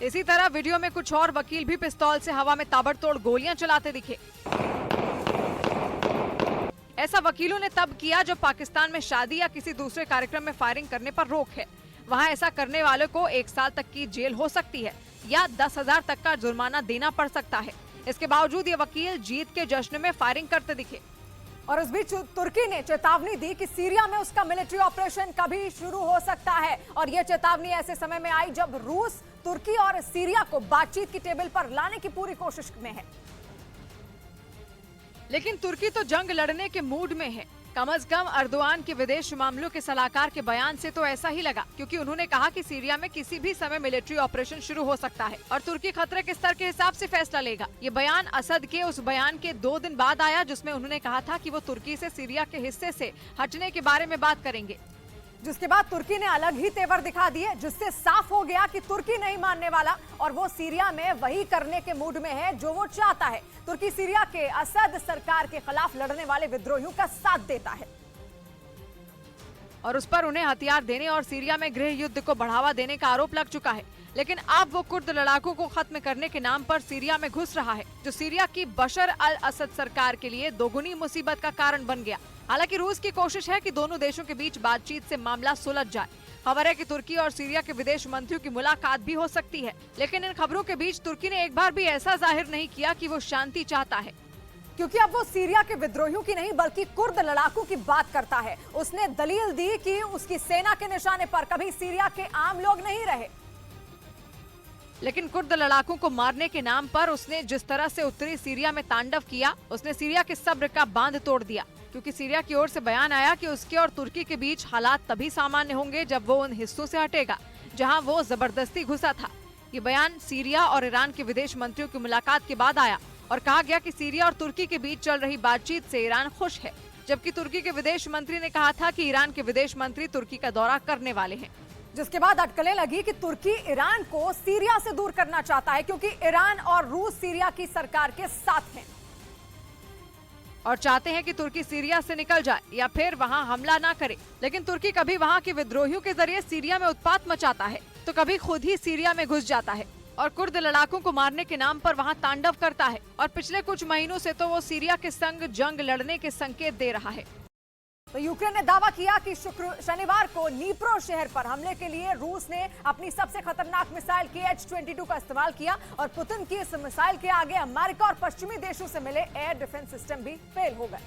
A: इसी तरह वीडियो में कुछ और वकील भी पिस्तौल से हवा में ताबड़तोड़ गोलियां चलाते दिखे। ऐसा वकीलों ने तब किया जब पाकिस्तान में शादी या किसी दूसरे कार्यक्रम में फायरिंग करने पर रोक है। वहां ऐसा करने वालों को 1 साल तक की जेल हो सकती है या 10,000 तक का जुर्माना देना पड़ सकता है। इसके बावजूद ये वकील जीत के जश्न में फायरिंग करते दिखे। और इस बीच तुर्की ने चेतावनी दी कि सीरिया में उसका मिलिट्री ऑपरेशन कभी शुरू हो सकता है और यह चेतावनी ऐसे समय में आई जब रूस तुर्की और सीरिया को बातचीत की टेबल पर लाने की पूरी कोशिश में है। लेकिन तुर्की तो जंग लड़ने के मूड में है। कम से कम अर्दोआन के विदेश मामलों के सलाहकार के बयान से तो ऐसा ही लगा, क्योंकि उन्होंने कहा कि सीरिया में किसी भी समय मिलिट्री ऑपरेशन शुरू हो सकता है और तुर्की खतरे के स्तर के हिसाब से फैसला लेगा। ये बयान असद के उस बयान के 2 दिन बाद आया जिसमें उन्होंने कहा था कि वो तुर्की से सीरिया के हिस्से से हटने के बारे में बात करेंगे, जिसके बाद तुर्की ने अलग ही तेवर दिखा दिए, जिससे साफ हो गया कि तुर्की नहीं मानने वाला और वो सीरिया में वही करने के मूड में है जो वो चाहता है। तुर्की सीरिया के असद सरकार के खिलाफ लड़ने वाले विद्रोहियों का साथ देता है और उस पर उन्हें हथियार देने और सीरिया में गृह युद्ध को बढ़ावा देने का आरोप लग चुका है। लेकिन अब वो कुर्द लड़ाकों को खत्म करने के नाम पर सीरिया में घुस रहा है, जो सीरिया की बशर अल असद सरकार के लिए दोगुनी मुसीबत का कारण बन गया। हालांकि रूस की कोशिश है कि दोनों देशों के बीच बातचीत से मामला सुलझ जाए। खबर है कि तुर्की और सीरिया के विदेश मंत्रियों की मुलाकात भी हो सकती है, लेकिन इन खबरों के बीच तुर्की ने एक बार भी ऐसा जाहिर नहीं किया कि वो शांति चाहता है, क्योंकि अब वो सीरिया के विद्रोहियों की नहीं बल्कि कुर्द लड़ाकों की बात करता है। उसने दलील दी कि उसकी सेना के निशाने पर कभी सीरिया के आम लोग नहीं रहे, लेकिन कुर्द लड़ाकों को मारने के नाम पर उसने जिस तरह से उत्तरी सीरिया में तांडव किया, उसने सीरिया के सब्र का बांध तोड़ दिया। क्योंकि सीरिया की ओर से बयान आया कि उसके और तुर्की के बीच हालात तभी सामान्य होंगे जब वो उन हिस्सों से हटेगा जहां वो जबरदस्ती घुसा था। ये बयान सीरिया और ईरान के विदेश मंत्रियों की मुलाकात के बाद आया और कहा गया कि सीरिया और तुर्की के बीच चल रही बातचीत से ईरान खुश है, जबकि तुर्की के विदेश मंत्री ने कहा था कि ईरान के विदेश मंत्री तुर्की का दौरा करने वाले हैं। जिसके बाद अटकलें लगी कि तुर्की ईरान को सीरिया से दूर करना चाहता है, क्योंकि ईरान और रूस सीरिया की सरकार के साथ हैं और चाहते हैं कि तुर्की सीरिया से निकल जाए या फिर वहां हमला ना करे। लेकिन तुर्की कभी वहां के विद्रोहियों के जरिए सीरिया में उत्पात मचाता है तो कभी खुद ही सीरिया में घुस जाता है और कुर्द लड़ाकों को मारने के नाम पर वहां तांडव करता है। और पिछले कुछ महीनों से तो वो सीरिया के संग जंग लड़ने के संकेत दे रहा है। तो यूक्रेन ने दावा किया कि शनिवार को नीप्रो शहर पर हमले के लिए रूस ने अपनी सबसे खतरनाक मिसाइल KH-22 का इस्तेमाल किया और पुतिन की इस मिसाइल के आगे अमेरिका और पश्चिमी देशों से मिले एयर डिफेंस सिस्टम भी फेल हो गए।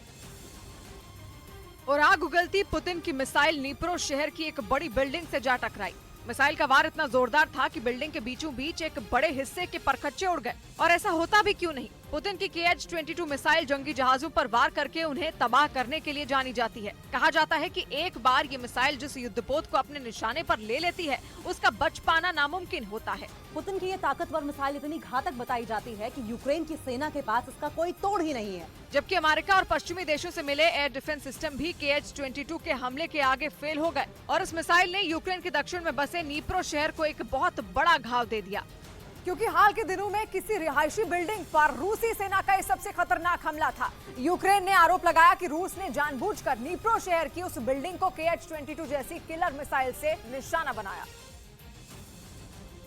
A: और आग उगलती पुतिन की मिसाइल नीप्रो शहर की एक बड़ी बिल्डिंग से जा टकराई। मिसाइल का वार इतना जोरदार था कि बिल्डिंग के बीचों बीच एक बड़े हिस्से के परखच्चे उड़ गए। और ऐसा होता भी क्यों नहीं, पुतिन की KH-22 मिसाइल जंगी जहाजों पर वार करके उन्हें तबाह करने के लिए जानी जाती है। कहा जाता है कि एक बार ये मिसाइल जिस युद्धपोत को अपने निशाने पर ले लेती है, उसका बच पाना नामुमकिन होता है।
C: पुतिन की ये ताकतवर मिसाइल इतनी घातक बताई जाती है कि यूक्रेन की सेना के पास इसका कोई तोड़ ही नहीं है।
A: जबकि अमेरिका और पश्चिमी देशों से मिले एयर डिफेंस सिस्टम भी KH-22 के हमले के आगे फेल हो गए और इस मिसाइल ने यूक्रेन के दक्षिण में बसे नीप्रो शहर को एक बहुत बड़ा घाव दे दिया।
C: क्योंकि हाल के दिनों में किसी रिहायशी बिल्डिंग पर रूसी सेना का ये सबसे खतरनाक हमला था। यूक्रेन ने आरोप लगाया कि रूस ने जानबूझकर नीप्रो शहर की उस बिल्डिंग को KH-22 जैसी किलर मिसाइल से निशाना बनाया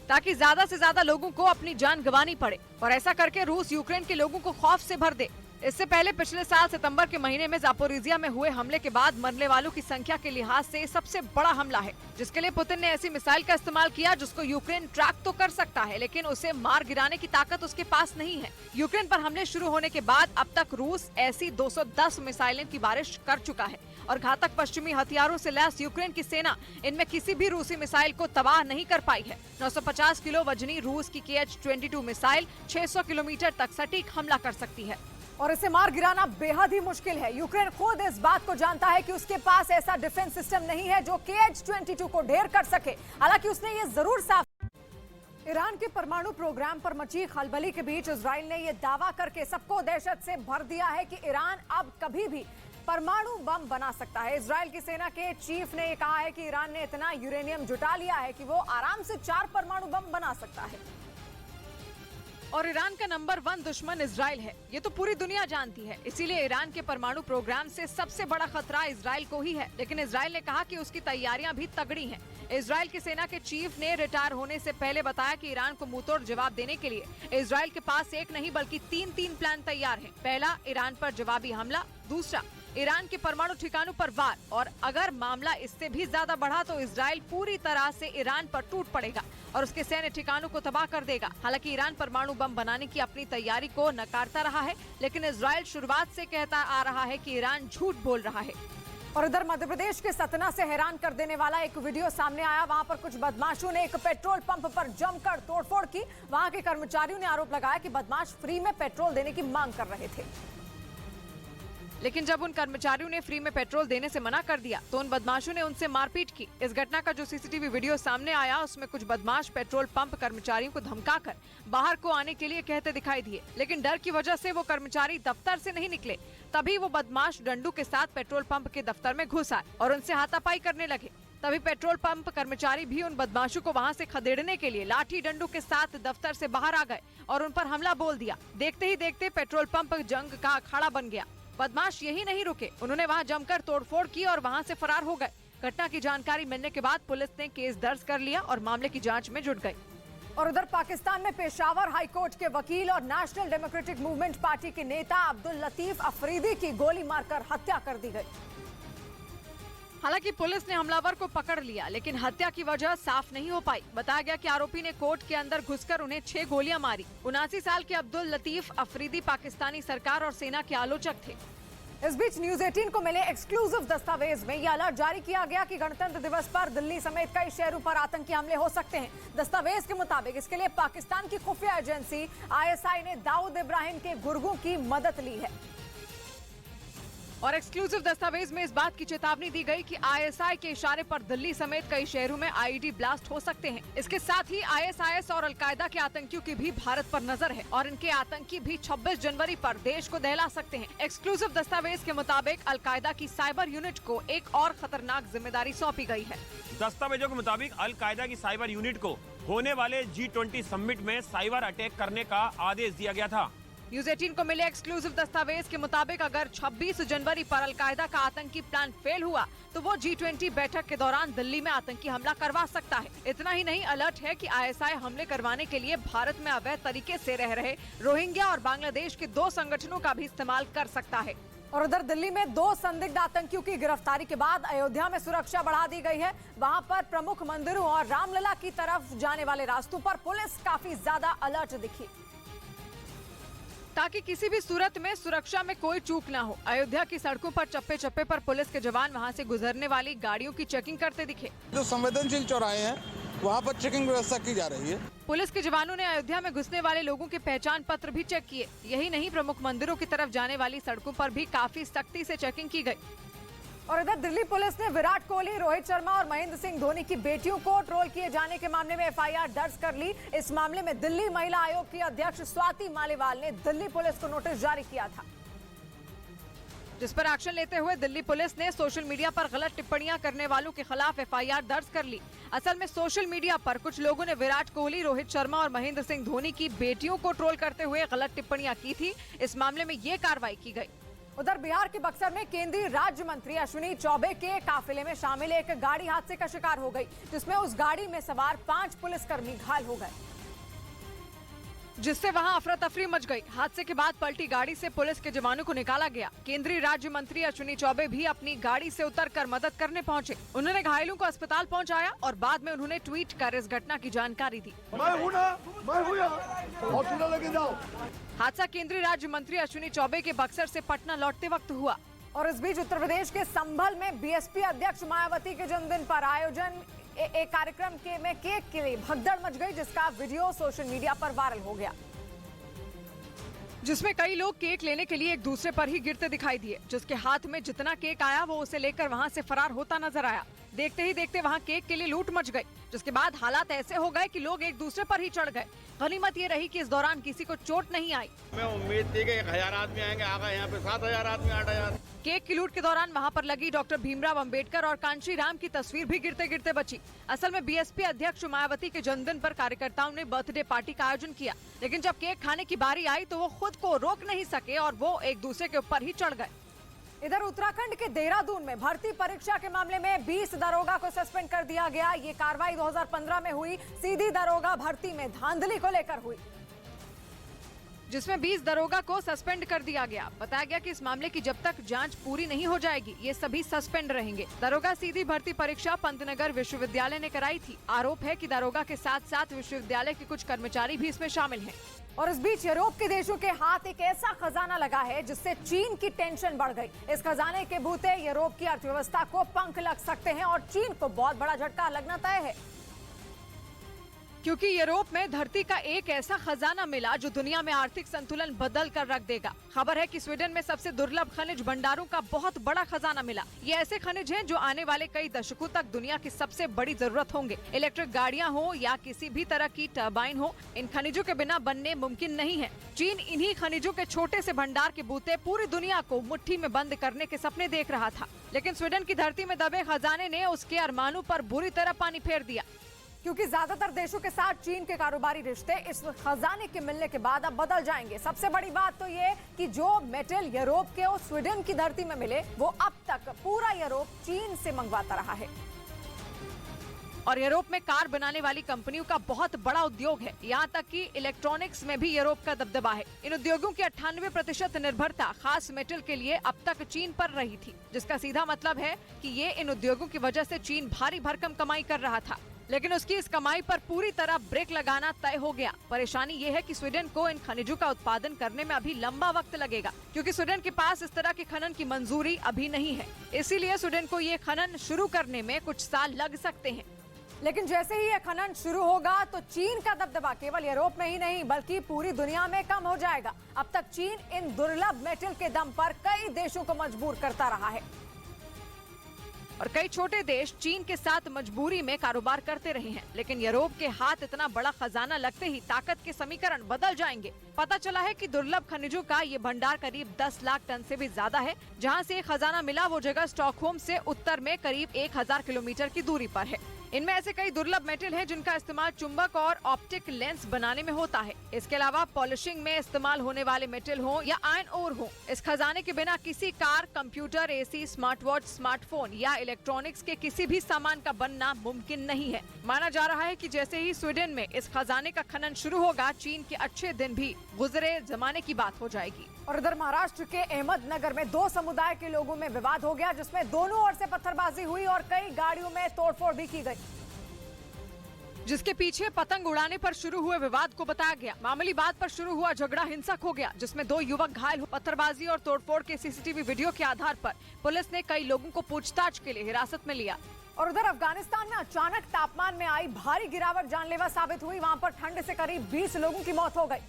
A: ताकि ज्यादा से ज्यादा लोगों को अपनी जान गंवानी पड़े और ऐसा करके रूस यूक्रेन के लोगों को खौफ से भर दे। इससे पहले पिछले साल सितंबर के महीने में जापोरिजिया में हुए हमले के बाद मरने वालों की संख्या के लिहाज से सबसे बड़ा हमला है, जिसके लिए पुतिन ने ऐसी मिसाइल का इस्तेमाल किया जिसको यूक्रेन ट्रैक तो कर सकता है, लेकिन उसे मार गिराने की ताकत उसके पास नहीं है। यूक्रेन पर हमले शुरू होने के बाद अब तक रूस ऐसी 210 मिसाइलें की बारिश कर चुका है और घातक पश्चिमी हथियारों से लैस यूक्रेन की सेना इनमें किसी भी रूसी मिसाइल को तबाह नहीं कर पाई है। 950 किलो वजनी रूस की KH-22 मिसाइल 600 किलोमीटर तक सटीक हमला कर सकती है
C: और इसे मार गिराना बेहद ही मुश्किल है। यूक्रेन खुद इस बात को जानता है कि उसके पास ऐसा डिफेंस सिस्टम नहीं है जो KH-22 को ढेर कर सके। हालांकि उसने ये जरूर साफ ईरान के परमाणु प्रोग्राम पर मची खलबली के बीच इजराइल ने यह दावा करके सबको दहशत से भर दिया है कि ईरान अब कभी भी परमाणु बम बना सकता है। इजराइल की सेना के चीफ ने कहा है कि ईरान ने इतना यूरेनियम जुटा लिया है कि वो आराम से 4 परमाणु बम बना सकता है।
A: और ईरान का नंबर 1 दुश्मन इजराइल है, ये तो पूरी दुनिया जानती है। इसीलिए ईरान के परमाणु प्रोग्राम से सबसे बड़ा खतरा इजराइल को ही है। लेकिन इजराइल ने कहा कि उसकी तैयारियां भी तगड़ी हैं। इजराइल की सेना के चीफ ने रिटायर होने से पहले बताया कि ईरान को मुंहतोड़ जवाब देने के लिए इजराइल के पास एक नहीं बल्कि 3 प्लान तैयार हैं। पहला, ईरान पर जवाबी हमला। दूसरा, ईरान के परमाणु ठिकानों पर वार। और अगर मामला इससे भी ज्यादा बढ़ा तो इजराइल पूरी तरह से ईरान पर टूट पड़ेगा और उसके सैन्य ठिकानों को तबाह कर देगा। हालांकि ईरान परमाणु बम बनाने की अपनी तैयारी को नकारता रहा है, लेकिन इजराइल शुरुआत से कहता आ रहा है कि ईरान झूठ बोल रहा है।
C: और इधर मध्य प्रदेश के सतना से हैरान कर देने वाला एक वीडियो सामने आया। वहां पर कुछ बदमाशों ने एक पेट्रोल पंप पर जमकर तोड़फोड़ की। वहां के कर्मचारियों ने आरोप लगाया कि बदमाश फ्री में पेट्रोल देने की मांग कर रहे थे,
A: लेकिन जब उन कर्मचारियों ने फ्री में पेट्रोल देने से मना कर दिया तो उन बदमाशों ने उनसे मारपीट की। इस घटना का जो CCTV वीडियो सामने आया उसमें कुछ बदमाश पेट्रोल पंप कर्मचारियों को धमकाकर बाहर को आने के लिए कहते दिखाई दिए, लेकिन डर की वजह से वो कर्मचारी दफ्तर से नहीं निकले। तभी वो बदमाश डंडू के साथ पेट्रोल पंप के दफ्तर में घुस आए और उनसे हाथापाई करने लगे। तभी पेट्रोल पंप कर्मचारी भी उन बदमाशों को वहां से खदेड़ने के लिए लाठी डंडू के साथ दफ्तर से बाहर आ गए और उन पर हमला बोल दिया। देखते ही देखते पेट्रोल पंप जंग का अखाड़ा बन गया। बदमाश यही नहीं रुके, उन्होंने वहां जमकर तोड़फोड़ की और वहां से फरार हो गए। घटना की जानकारी मिलने के बाद पुलिस ने केस दर्ज कर लिया और मामले की जांच में जुट गई।
C: और उधर पाकिस्तान में पेशावर हाईकोर्ट के वकील और नेशनल डेमोक्रेटिक मूवमेंट पार्टी के नेता अब्दुल लतीफ अफरीदी की गोली मारकर हत्या कर दी गई।
A: हालांकि पुलिस ने हमलावर को पकड़ लिया, लेकिन हत्या की वजह साफ नहीं हो पाई। बताया गया कि आरोपी ने कोर्ट के अंदर घुसकर उन्हें 6 गोलियां मारी। 79 साल के अब्दुल लतीफ अफरीदी पाकिस्तानी सरकार और सेना के आलोचक थे।
C: इस बीच न्यूज 18 को मिले एक्सक्लूसिव दस्तावेज में यह अलर्ट जारी किया गया कि गणतंत्र दिवस पर दिल्ली समेत कई शहरों पर आतंकी हमले हो सकते हैं। दस्तावेज के मुताबिक इसके लिए पाकिस्तान की खुफिया एजेंसी ISI ने दाऊद इब्राहिम के गुर्गों की मदद ली है।
A: और एक्सक्लूसिव दस्तावेज में इस बात की चेतावनी दी गई कि ISI के इशारे पर दिल्ली समेत कई शहरों में IED ब्लास्ट हो सकते हैं। इसके साथ ही ISIS और अलकायदा के आतंकियों की भी भारत पर नजर है और इनके आतंकी भी 26 जनवरी पर देश को दहला सकते हैं। एक्सक्लूसिव दस्तावेज के मुताबिक अलकायदा की साइबर यूनिट को एक और खतरनाक जिम्मेदारी सौंपी गई है।
Q: दस्तावेजों के मुताबिक अलकायदा की साइबर यूनिट को होने वाले G20 समिट में साइबर अटैक करने का आदेश दिया गया था।
A: न्यूज 18 को मिले एक्सक्लूसिव दस्तावेज के मुताबिक अगर 26 जनवरी पर अलकायदा का आतंकी प्लान फेल हुआ तो वो G20 बैठक के दौरान दिल्ली में आतंकी हमला करवा सकता है। इतना ही नहीं, अलर्ट है कि ISI हमले करवाने के लिए भारत में अवैध तरीके से रह रहे रोहिंग्या और बांग्लादेश के 2 संगठनों का भी इस्तेमाल कर सकता है।
C: और उधर दिल्ली में 2 संदिग्ध आतंकियों की गिरफ्तारी के बाद अयोध्या में सुरक्षा बढ़ा दी गई है। वहां पर प्रमुख मंदिरों और रामलला की तरफ जाने वाले रास्तों पर पुलिस काफी ज्यादा अलर्ट दिखी।
A: ताकि किसी भी सूरत में सुरक्षा में कोई चूक ना हो। अयोध्या की सड़कों पर चप्पे चप्पे पर पुलिस के जवान वहां से गुजरने वाली गाड़ियों की चेकिंग करते दिखे।
R: जो संवेदनशील चौराहे हैं वहां पर चेकिंग व्यवस्था की जा रही है।
A: पुलिस के जवानों ने अयोध्या में घुसने वाले लोगों के पहचान पत्र भी चेक किए। यही नहीं, प्रमुख मंदिरों की तरफ जाने वाली सड़कों पर भी काफी सख्ती से चेकिंग की गई।
C: और इधर दिल्ली पुलिस ने विराट कोहली, रोहित शर्मा और महेंद्र सिंह धोनी की बेटियों को ट्रोल किए जाने के मामले में एफआईआर दर्ज कर ली। इस मामले में दिल्ली महिला आयोग की अध्यक्ष स्वाति मालीवाल ने दिल्ली पुलिस को नोटिस जारी किया था, जिस पर एक्शन लेते हुए दिल्ली पुलिस ने सोशल मीडिया पर गलत टिप्पणियां करने वालों के खिलाफ एफआईआर दर्ज कर ली। असल में सोशल मीडिया पर कुछ लोगों ने विराट कोहली, रोहित शर्मा और महेंद्र सिंह धोनी की बेटियों को ट्रोल करते हुए गलत टिप्पणियां की थी। इस मामले में ये कार्रवाई की गई। उधर बिहार के बक्सर में केंद्रीय राज्य मंत्री अश्विनी चौबे के काफिले में शामिल एक गाड़ी हादसे का शिकार हो गई, जिसमें उस गाड़ी में सवार 5 पुलिसकर्मी घायल हो गए,
A: जिससे वहां अफरा तफरी मच गई। हादसे के बाद पलटी गाड़ी से पुलिस के जवानों को निकाला गया। केंद्रीय राज्य मंत्री अश्विनी चौबे भी अपनी गाड़ी से उतरकर मदद करने पहुंचे। उन्होंने घायलों को अस्पताल पहुंचाया और बाद में उन्होंने ट्वीट कर इस घटना की जानकारी दी। हादसा केंद्रीय राज्य मंत्री अश्विनी चौबे के बक्सर से पटना लौटते वक्त हुआ।
C: और इस बीच उत्तर प्रदेश के संभल में बीएसपी अध्यक्ष मायावती के जन्मदिन पर आयोजन एक कार्यक्रम में केक के लिए भगदड़ मच गई, जिसका वीडियो सोशल मीडिया पर वायरल हो गया,
A: जिसमें कई लोग केक लेने के लिए एक दूसरे पर ही गिरते दिखाई दिए। जिसके हाथ में जितना केक आया वो उसे लेकर वहां से फरार होता नजर आया। देखते ही देखते वहां केक के लिए लूट मच गई, जिसके बाद हालात ऐसे हो गए कि लोग एक दूसरे पर ही चढ़ गए। गनीमत ये रही कि इस दौरान किसी को चोट नहीं आई।
L: मैं उम्मीद थी कि 1000 आदमी आएंगे, आ गए यहाँ पे 7000 आदमी, 8000।
A: केक की लूट के दौरान वहां पर लगी डॉक्टर भीमराव अंबेडकर और कांशी राम की तस्वीर भी गिरते गिरते बची। असल में बीएसपी अध्यक्ष मायावती के जन्मदिन पर कार्यकर्ताओं ने बर्थडे पार्टी का आयोजन किया, लेकिन जब केक खाने की बारी आई तो वो खुद को रोक नहीं सके और वो एक दूसरे के ऊपर ही चढ़ गए।
C: इधर उत्तराखंड के देहरादून में भर्ती परीक्षा के मामले में 20 दरोगा को सस्पेंड कर दिया गया। ये कार्रवाई 2015 में हुई सीधी दरोगा भर्ती में धांधली को लेकर हुई,
A: जिसमें 20 दरोगा को सस्पेंड कर दिया गया। बताया गया कि इस मामले की जब तक जांच पूरी नहीं हो जाएगी ये सभी सस्पेंड रहेंगे। दरोगा सीधी भर्ती परीक्षा पंतनगर विश्वविद्यालय ने कराई थी। आरोप है कि दरोगा के साथ साथ विश्वविद्यालय के कुछ कर्मचारी भी इसमें शामिल हैं।
C: और इस बीच यूरोप के देशों के हाथ एक ऐसा खजाना लगा है जिससे चीन की टेंशन बढ़ गई। इस खजाने के भूते यूरोप की अर्थव्यवस्था को पंख लग सकते हैं और चीन को बहुत बड़ा झटका लगना तय है,
A: क्योंकि यूरोप में धरती का एक ऐसा खजाना मिला जो दुनिया में आर्थिक संतुलन बदल कर रख देगा। खबर है कि स्वीडन में सबसे दुर्लभ खनिज भंडारों का बहुत बड़ा खजाना मिला। ये ऐसे खनिज हैं जो आने वाले कई दशकों तक दुनिया की सबसे बड़ी जरूरत होंगे। इलेक्ट्रिक गाड़ियां हो या किसी भी तरह की टरबाइन हो, इन खनिजों के बिना बनने मुमकिन नहीं है। चीन इन्हीं खनिजों के छोटे से भंडार के बूते पूरी दुनिया को मुट्ठी में बंद करने के सपने देख रहा था, लेकिन स्वीडन की धरती में दबे खजाने ने उसके अरमानों पर बुरी तरह पानी फेर दिया,
C: क्योंकि ज्यादातर देशों के साथ चीन के कारोबारी रिश्ते इस खजाने के मिलने के बाद अब बदल जाएंगे। सबसे बड़ी बात तो ये कि जो मेटल यूरोप के और स्वीडन की धरती में मिले वो अब तक पूरा यूरोप चीन से मंगवाता रहा है।
A: और यूरोप में कार बनाने वाली कंपनियों का बहुत बड़ा उद्योग है। यहाँ तक कि इलेक्ट्रॉनिक्स में भी यूरोप का दबदबा है। इन उद्योगों की 98% निर्भरता खास मेटल के लिए अब तक चीन पर रही थी, जिसका सीधा मतलब है कि ये इन उद्योगों की वजह से चीन भारी भरकम कमाई कर रहा था, लेकिन उसकी इस कमाई पर पूरी तरह ब्रेक लगाना तय हो गया। परेशानी ये है कि स्वीडन को इन खनिजों का उत्पादन करने में अभी लंबा वक्त लगेगा, क्योंकि स्वीडन के पास इस तरह के खनन की मंजूरी अभी नहीं है। इसीलिए स्वीडन को ये खनन शुरू करने में कुछ साल लग सकते हैं।
C: लेकिन जैसे ही यह खनन शुरू होगा तो चीन का दबदबा केवल यूरोप में ही नहीं बल्कि पूरी दुनिया में कम हो जाएगा। अब तक चीन इन दुर्लभ मेटल के दम पर कई देशों को मजबूर करता रहा है
A: और कई छोटे देश चीन के साथ मजबूरी में कारोबार करते रहे हैं, लेकिन यूरोप के हाथ इतना बड़ा खजाना लगते ही ताकत के समीकरण बदल जाएंगे। पता चला है कि दुर्लभ खनिजों का ये भंडार करीब 10 लाख टन से भी ज्यादा है। जहां से ये खजाना मिला वो जगह स्टॉकहोम से उत्तर में करीब 1000 किलोमीटर की दूरी पर है। इनमें ऐसे कई दुर्लभ मेटल हैं जिनका इस्तेमाल चुंबक और ऑप्टिक लेंस बनाने में होता है। इसके अलावा पॉलिशिंग में इस्तेमाल होने वाले मेटल हो या आयरन ओर हो, इस खजाने के बिना किसी car, computer, AC, smart watch, smartphone या इलेक्ट्रॉनिक्स के किसी भी सामान का बनना मुमकिन नहीं है। माना जा रहा है कि जैसे ही स्वीडन में इस खजाने का खनन शुरू होगा, चीन के अच्छे दिन भी गुजरे जमाने की बात हो जाएगी।
C: और इधर महाराष्ट्र के अहमदनगर में 2 समुदाय के लोगों में विवाद हो गया, जिसमें दोनों ओर से पत्थरबाजी हुई और कई गाड़ियों में तोड़फोड़ भी की गई।
A: जिसके पीछे पतंग उड़ाने पर शुरू हुए विवाद को बताया गया। मामूली बात पर शुरू हुआ झगड़ा हिंसक हो गया, जिसमें 2 युवक घायल हुए। पत्थरबाजी और तोड़फोड़ के सीसीटीवी वीडियो के आधार पर पुलिस ने कई लोगों को पूछताछ के लिए हिरासत में लिया।
C: और उधर अफगानिस्तान में अचानक तापमान में आई भारी गिरावट जानलेवा साबित हुई। वहां पर ठंड से करीब 20 लोगों की मौत हो गई,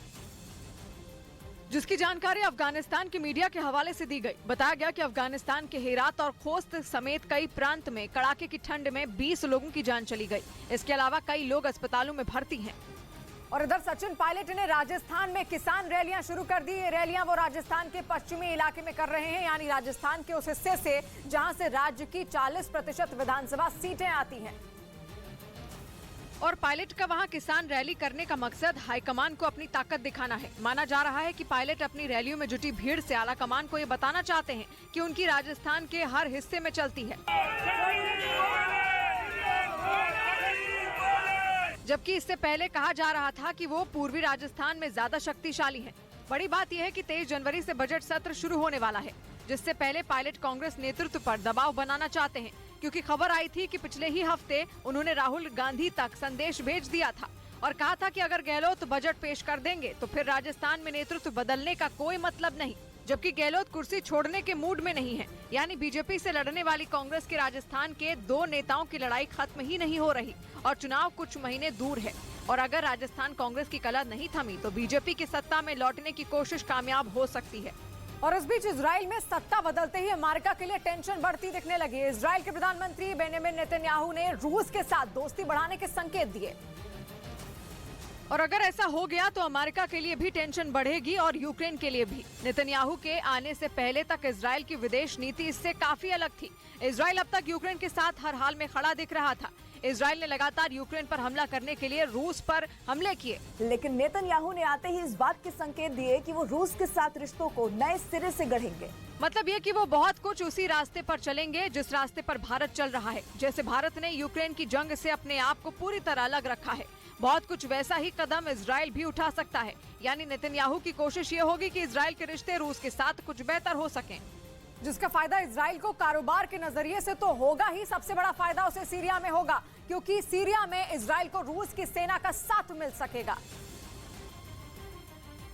A: जिसकी जानकारी अफगानिस्तान की मीडिया के हवाले से दी गई। बताया गया कि अफगानिस्तान के हेरात और खोस्त समेत कई प्रांत में कड़ाके की ठंड में 20 लोगों की जान चली गई। इसके अलावा कई लोग अस्पतालों में भर्ती हैं।
C: और इधर सचिन पायलट ने राजस्थान में किसान रैलियां शुरू कर दी। ये रैलियां वो राजस्थान के पश्चिमी इलाके में कर रहे हैं, यानी राजस्थान के उस हिस्से से जहां से राज्य की 40% विधानसभा सीटें आती हैं।
A: और पायलट का वहां किसान रैली करने का मकसद हाईकमान को अपनी ताकत दिखाना है। माना जा रहा है कि पायलट अपनी रैलियों में जुटी भीड़ से आला कमान को ये बताना चाहते हैं कि उनकी राजस्थान के हर हिस्से में चलती है, जबकि इससे पहले कहा जा रहा था कि वो पूर्वी राजस्थान में ज्यादा शक्तिशाली हैं। बड़ी बात यह है कि 23 जनवरी से बजट सत्र शुरू होने वाला है, जिससे पहले पायलट कांग्रेस नेतृत्व पर दबाव बनाना चाहते हैं, क्योंकि खबर आई थी कि पिछले ही हफ्ते उन्होंने राहुल गांधी तक संदेश भेज दिया था और कहा था कि अगर गहलोत बजट पेश कर देंगे तो फिर राजस्थान में नेतृत्व बदलने का कोई मतलब नहीं। जबकि गहलोत कुर्सी छोड़ने के मूड में नहीं है, यानी बीजेपी से लड़ने वाली कांग्रेस के राजस्थान के 2 नेताओं की लड़ाई खत्म ही नहीं हो रही और चुनाव कुछ महीने दूर है। और अगर राजस्थान कांग्रेस की कला नहीं थमी तो बीजेपी की सत्ता में लौटने की कोशिश कामयाब हो सकती है।
C: और इस बीच इजराइल में सत्ता बदलते ही अमेरिका के लिए टेंशन बढ़ती दिखने लगी है। इजराइल के प्रधानमंत्री बेंजामिन नेतन्याहू ने रूस के साथ दोस्ती बढ़ाने के संकेत दिए।
A: और अगर ऐसा हो गया तो अमेरिका के लिए भी टेंशन बढ़ेगी और यूक्रेन के लिए भी। नेतन्याहू के आने से पहले तक इजराइल की विदेश नीति इससे काफी अलग थी। इजराइल अब तक यूक्रेन के साथ हर हाल में खड़ा दिख रहा था। इजराइल ने लगातार यूक्रेन पर हमला करने के लिए रूस पर हमले किए,
B: लेकिन नेतन्याहू ने आते ही इस बात के संकेत दिए कि वो रूस के साथ रिश्तों को नए सिरे से गढ़ेंगे।
A: मतलब ये कि वो बहुत कुछ उसी रास्ते पर चलेंगे जिस रास्ते पर भारत चल रहा है। जैसे भारत ने यूक्रेन की जंग से अपने आप को पूरी तरह अलग रखा है, बहुत कुछ वैसा ही कदम इजराइल भी उठा सकता है। यानी नेतन्याहू की कोशिश ये होगी कि इजराइल के रिश्ते रूस के साथ कुछ बेहतर हो सकें,
C: जिसका फायदा इजराइल को कारोबार के नजरिए से तो होगा ही, सबसे बड़ा फायदा उसे सीरिया में होगा, क्योंकि सीरिया में इजराइल को रूस की सेना का साथ मिल सकेगा,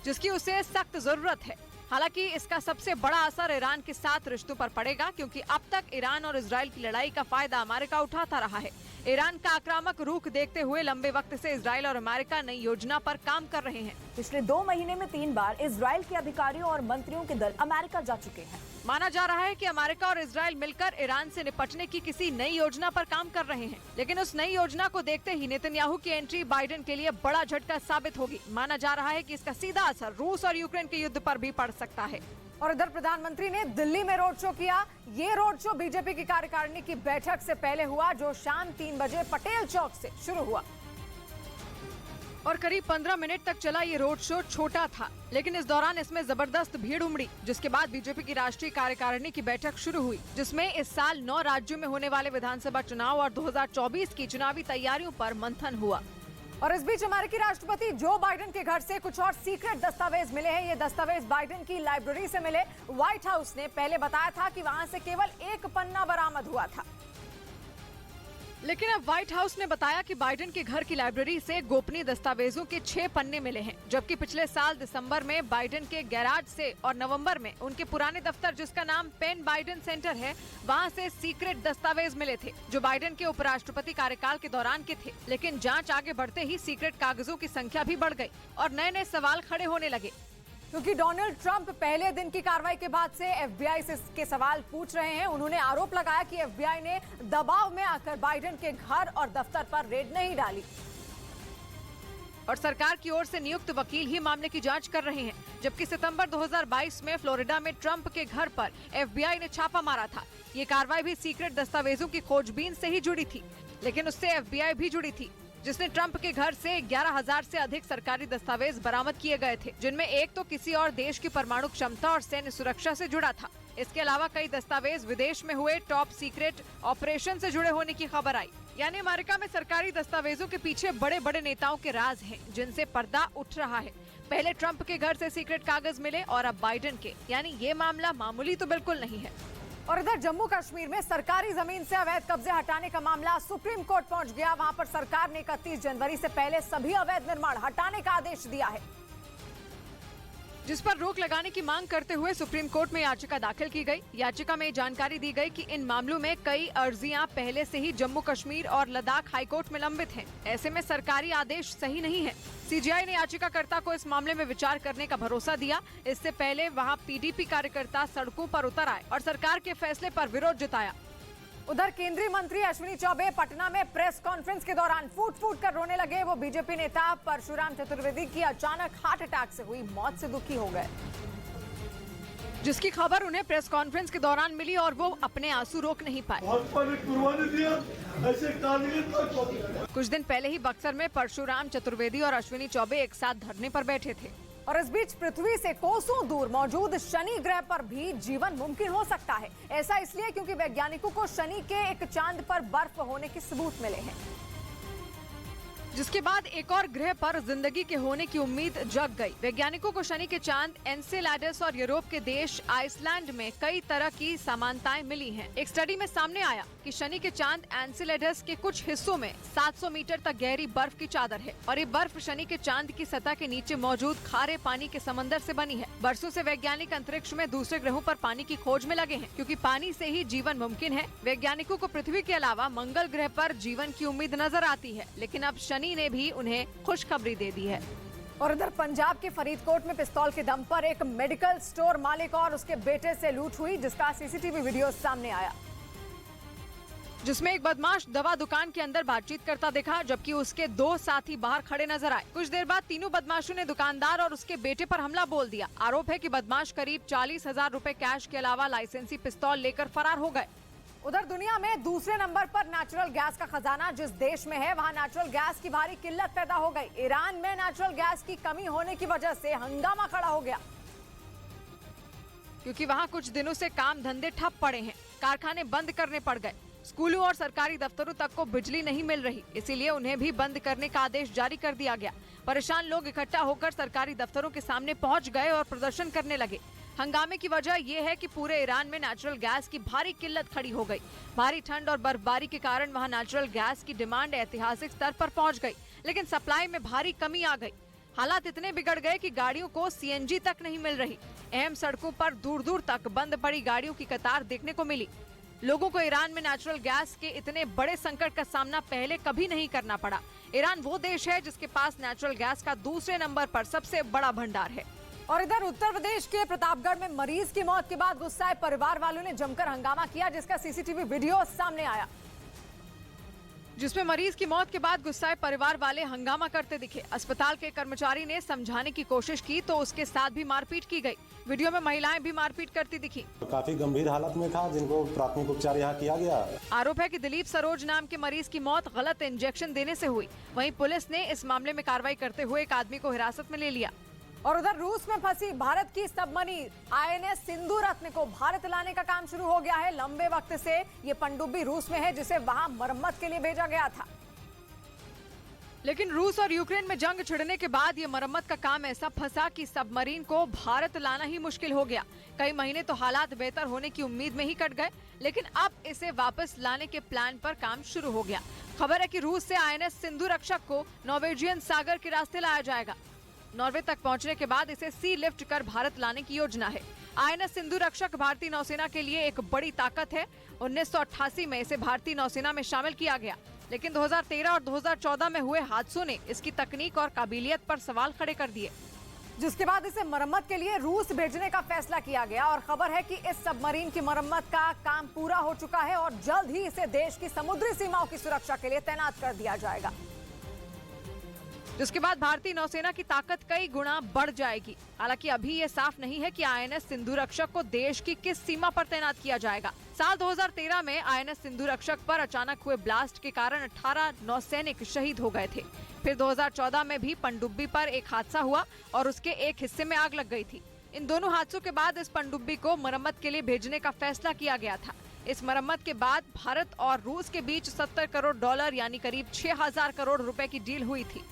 A: जिसकी उसे सख्त जरूरत है। हालांकि इसका सबसे बड़ा असर ईरान के साथ रिश्तों पर पड़ेगा, क्योंकि अब तक ईरान और इजराइल की लड़ाई का फायदा अमेरिका उठाता रहा है। ईरान का आक्रामक रुख देखते हुए लंबे वक्त से इजराइल और अमेरिका नई योजना पर काम कर रहे हैं।
B: पिछले 2 महीने में 3 बार इजराइल के अधिकारियों और मंत्रियों के दल अमेरिका जा चुके हैं।
A: माना जा रहा है कि अमेरिका और इजराइल मिलकर ईरान से निपटने की किसी नई योजना पर काम कर रहे हैं, लेकिन उस नई योजना को देखते ही नेतन्याहू की एंट्री बाइडेन के लिए बड़ा झटका साबित होगी। माना जा रहा है कि इसका सीधा असर रूस और यूक्रेन के युद्ध पर भी पड़ सकता है।
C: और इधर प्रधानमंत्री ने दिल्ली में रोड शो किया। ये रोड शो बीजेपी की कार्यकारिणी की बैठक से पहले हुआ, जो शाम 3 बजे पटेल चौक से शुरू हुआ
A: और करीब 15 मिनट तक चला। ये रोड शो छोटा था, लेकिन इस दौरान इसमें जबरदस्त भीड़ उमड़ी, जिसके बाद बीजेपी की राष्ट्रीय कार्यकारिणी की बैठक शुरू हुई, जिसमें इस साल 9 राज्यों में होने वाले विधानसभा चुनाव और 2024 की चुनावी तैयारियों पर मंथन हुआ।
C: और इस बीच अमेरिकी राष्ट्रपति जो बाइडेन के घर से कुछ और सीक्रेट दस्तावेज मिले हैं। ये दस्तावेज बाइडेन की लाइब्रेरी से मिले। व्हाइट हाउस ने पहले बताया था कि वहां से केवल 1 पन्ना बरामद हुआ था,
A: लेकिन अब व्हाइट हाउस ने बताया कि बाइडेन के घर की लाइब्रेरी से गोपनीय दस्तावेजों के 6 पन्ने मिले हैं, जबकि पिछले साल दिसंबर में बाइडेन के गैराज से और नवंबर में उनके पुराने दफ्तर, जिसका नाम पेन बाइडेन सेंटर है, वहां से सीक्रेट दस्तावेज मिले थे, जो बाइडेन के उपराष्ट्रपति कार्यकाल के दौरान के थे। लेकिन जांच आगे बढ़ते ही सीक्रेट कागजों की संख्या भी बढ़ गई और नए नए सवाल खड़े होने लगे,
C: क्योंकि डोनाल्ड ट्रंप पहले दिन की कार्रवाई के बाद से एफबीआई से के सवाल पूछ रहे हैं। उन्होंने आरोप लगाया कि एफबीआई ने दबाव में आकर बाइडेन के घर और दफ्तर पर रेड नहीं डाली
A: और सरकार की ओर से नियुक्त वकील ही मामले की जांच कर रहे हैं। जबकि सितंबर 2022 में फ्लोरिडा में ट्रंप के घर पर एफबीआई ने छापा मारा था। ये कार्रवाई भी सीक्रेट दस्तावेजों की खोजबीन से ही जुड़ी थी, लेकिन उससे एफबीआई भी जुड़ी थी, जिसने ट्रंप के घर से 11,000 से अधिक सरकारी दस्तावेज बरामद किए गए थे, जिनमें एक तो किसी और देश की परमाणु क्षमता और सैन्य सुरक्षा से जुड़ा था। इसके अलावा कई दस्तावेज विदेश में हुए टॉप सीक्रेट ऑपरेशन से जुड़े होने की खबर आई। यानी अमेरिका में सरकारी दस्तावेजों के पीछे बड़े बड़े नेताओं के राज हैं, जिनसे पर्दा उठ रहा है। पहले ट्रंप के घर से सीक्रेट कागज मिले और अब बाइडेन के, यानी ये मामला मामूली तो बिल्कुल नहीं है। और इधर जम्मू कश्मीर में सरकारी जमीन से अवैध कब्जे हटाने का मामला सुप्रीम कोर्ट पहुंच गया। वहां पर सरकार ने 31 जनवरी से पहले सभी अवैध निर्माण हटाने का आदेश दिया है, जिस पर रोक लगाने की मांग करते हुए सुप्रीम कोर्ट में याचिका दाखिल की गई। याचिका में जानकारी दी गई कि इन मामलों में कई अर्जियां पहले से ही जम्मू कश्मीर और लद्दाख हाईकोर्ट में लंबित हैं। ऐसे में सरकारी आदेश सही नहीं है। सीजीआई ने याचिकाकर्ता को इस मामले में विचार करने का भरोसा दिया। इससे पहले वहां पीडीपी कार्यकर्ता सड़कों पर उतर आए और सरकार के फैसले पर विरोध जताया। उधर केंद्रीय मंत्री अश्विनी चौबे पटना में प्रेस कॉन्फ्रेंस के दौरान फूट फूट कर रोने लगे। वो बीजेपी नेता परशुराम चतुर्वेदी की अचानक हार्ट अटैक से हुई मौत से दुखी हो गए, जिसकी खबर उन्हें प्रेस कॉन्फ्रेंस के दौरान मिली और वो अपने आंसू रोक नहीं पाए। कुछ दिन पहले ही बक्सर में परशुराम चतुर्वेदी और अश्विनी चौबे एक साथ धरने पर बैठे थे। और इस बीच पृथ्वी से कोसों दूर मौजूद शनि ग्रह पर भी जीवन मुमकिन हो सकता है। ऐसा इसलिए क्योंकि वैज्ञानिकों को शनि के एक चांद पर बर्फ होने के सबूत मिले हैं, जिसके बाद एक और ग्रह पर जिंदगी के होने की उम्मीद जग गई। वैज्ञानिकों को शनि के चांद एनसेलाडस और यूरोप के देश आइसलैंड में कई तरह की समानताएं मिली हैं। एक स्टडी में सामने आया कि शनि के चांद एनसेलाडस के कुछ हिस्सों में 700 मीटर तक गहरी बर्फ की चादर है और ये बर्फ शनि के चांद की सतह के नीचे मौजूद खारे पानी के समंदर से बनी है। बरसों से वैज्ञानिक अंतरिक्ष में दूसरे ग्रहों पर पानी की खोज में लगे हैं, क्योंकि पानी से ही जीवन मुमकिन है। वैज्ञानिकों को पृथ्वी के अलावा मंगल ग्रह पर जीवन की उम्मीद नजर आती है, लेकिन अब शनि ने भी उन्हें खुशखबरी दे दी है। और इधर पंजाब के फरीदकोट में पिस्तौल के दम पर एक मेडिकल स्टोर मालिक और उसके बेटे से लूट हुई, जिसका सीसीटीवी वीडियो सामने आया, जिसमें एक बदमाश दवा दुकान के अंदर बातचीत करता दिखा, जबकि उसके 2 साथी बाहर खड़े नजर आए। कुछ देर बाद तीनों बदमाशों ने दुकानदार और उसके बेटे पर हमला बोल दिया। आरोप है कि बदमाश करीब 40,000 रुपए कैश के अलावा लाइसेंसी पिस्तौल लेकर फरार हो गए। उधर दुनिया में दूसरे नंबर पर नेचुरल गैस का खजाना जिस देश में है, वहां नेचुरल गैस की भारी किल्लत पैदा हो गई। ईरान में नेचुरल गैस की कमी होने की वजह से हंगामा खड़ा हो गया, क्योंकि वहां कुछ दिनों से काम धंधे ठप पड़े हैं, कारखाने बंद करने पड़ गए, स्कूलों और सरकारी दफ्तरों तक को बिजली नहीं मिल रही, इसीलिए उन्हें भी बंद करने का आदेश जारी कर दिया गया। परेशान लोग इकट्ठा होकर सरकारी दफ्तरों के सामने पहुंच गए और प्रदर्शन करने लगे। हंगामे की वजह यह है कि पूरे ईरान में नेचुरल गैस की भारी किल्लत खड़ी हो गई। भारी ठंड और बर्फबारी के कारण वहां नेचुरल गैस की डिमांड ऐतिहासिक स्तर पर पहुंच गई, लेकिन सप्लाई में भारी कमी आ गई। हालात इतने बिगड़ गए कि गाड़ियों को सीएनजी तक नहीं मिल रही। अहम सड़कों पर दूर दूर तक बंद पड़ी गाड़ियों की कतार देखने को मिली। लोगों को ईरान में नेचुरल गैस के इतने बड़े संकट का सामना पहले कभी नहीं करना पड़ा। ईरान वो देश है जिसके पास नेचुरल गैस का दूसरे नंबर पर सबसे बड़ा भंडार है। और इधर उत्तर प्रदेश के प्रतापगढ़ में मरीज की मौत के बाद गुस्साए परिवार वालों ने जमकर हंगामा किया, जिसका सीसीटीवी वीडियो सामने आया, जिसमें मरीज की मौत के बाद गुस्साए परिवार वाले हंगामा करते दिखे। अस्पताल के कर्मचारी ने समझाने की कोशिश की तो उसके साथ भी मारपीट की गई। वीडियो में महिलाएं भी मारपीट करती दिखी।
S: काफी गंभीर हालत में था, जिनको प्राथमिक उपचार यहाँ किया गया।
A: आरोप है कि दिलीप सरोज नाम के मरीज की मौत गलत इंजेक्शन देने से हुई। वहीं पुलिस ने इस मामले में कार्रवाई करते हुए एक आदमी को हिरासत में ले लिया। और उधर रूस में फंसी भारत की सबमरीन आईएनएस सिंधु रत्न को भारत लाने का काम शुरू हो गया है। लंबे वक्त से ये पनडुब्बी रूस में है, जिसे वहां मरम्मत के लिए भेजा गया था, लेकिन रूस और यूक्रेन में जंग छिड़ने के बाद ये मरम्मत का काम ऐसा फंसा कि सबमरीन को भारत लाना ही मुश्किल हो गया। कई महीने तो हालात बेहतर होने की उम्मीद में ही कट गए, लेकिन अब इसे वापस लाने के प्लान पर काम शुरू हो गया। खबर है कि रूस से आईएनएस सिंधु रक्षक को नॉर्वेजियन सागर के रास्ते लाया जाएगा। नॉर्वे तक पहुंचने के बाद इसे सी लिफ्ट कर भारत लाने की योजना है। आईएनएस सिंधु रक्षक भारतीय नौसेना के लिए एक बड़ी ताकत है। 1988 में इसे भारतीय नौसेना में शामिल किया गया, लेकिन 2013 और 2014 में हुए हादसों ने इसकी तकनीक और काबिलियत पर सवाल खड़े कर दिए, जिसके बाद इसे मरम्मत के लिए रूस भेजने का फैसला किया गया। और खबर है कि इस सबमरीन की मरम्मत का काम पूरा हो चुका है और जल्द ही इसे देश की समुद्री सीमाओं की सुरक्षा के लिए तैनात कर दिया जाएगा, जिसके बाद भारतीय नौसेना की ताकत कई गुना बढ़ जाएगी। हालांकि अभी ये साफ नहीं है कि आईएनएस सिंधु रक्षक को देश की किस सीमा पर तैनात किया जाएगा। साल 2013 में आईएनएस सिंधु रक्षक पर अचानक हुए ब्लास्ट के कारण 18 नौसैनिक शहीद हो गए थे। फिर 2014 में भी पनडुब्बी पर एक हादसा हुआ और उसके एक हिस्से में आग लग गई थी। इन दोनों हादसों के बाद इस पनडुब्बी को मरम्मत के लिए भेजने का फैसला किया गया था। इस मरम्मत के बाद भारत और रूस के बीच $70 करोड़ यानी करीब 6,000 करोड़ रुपए की डील हुई थी।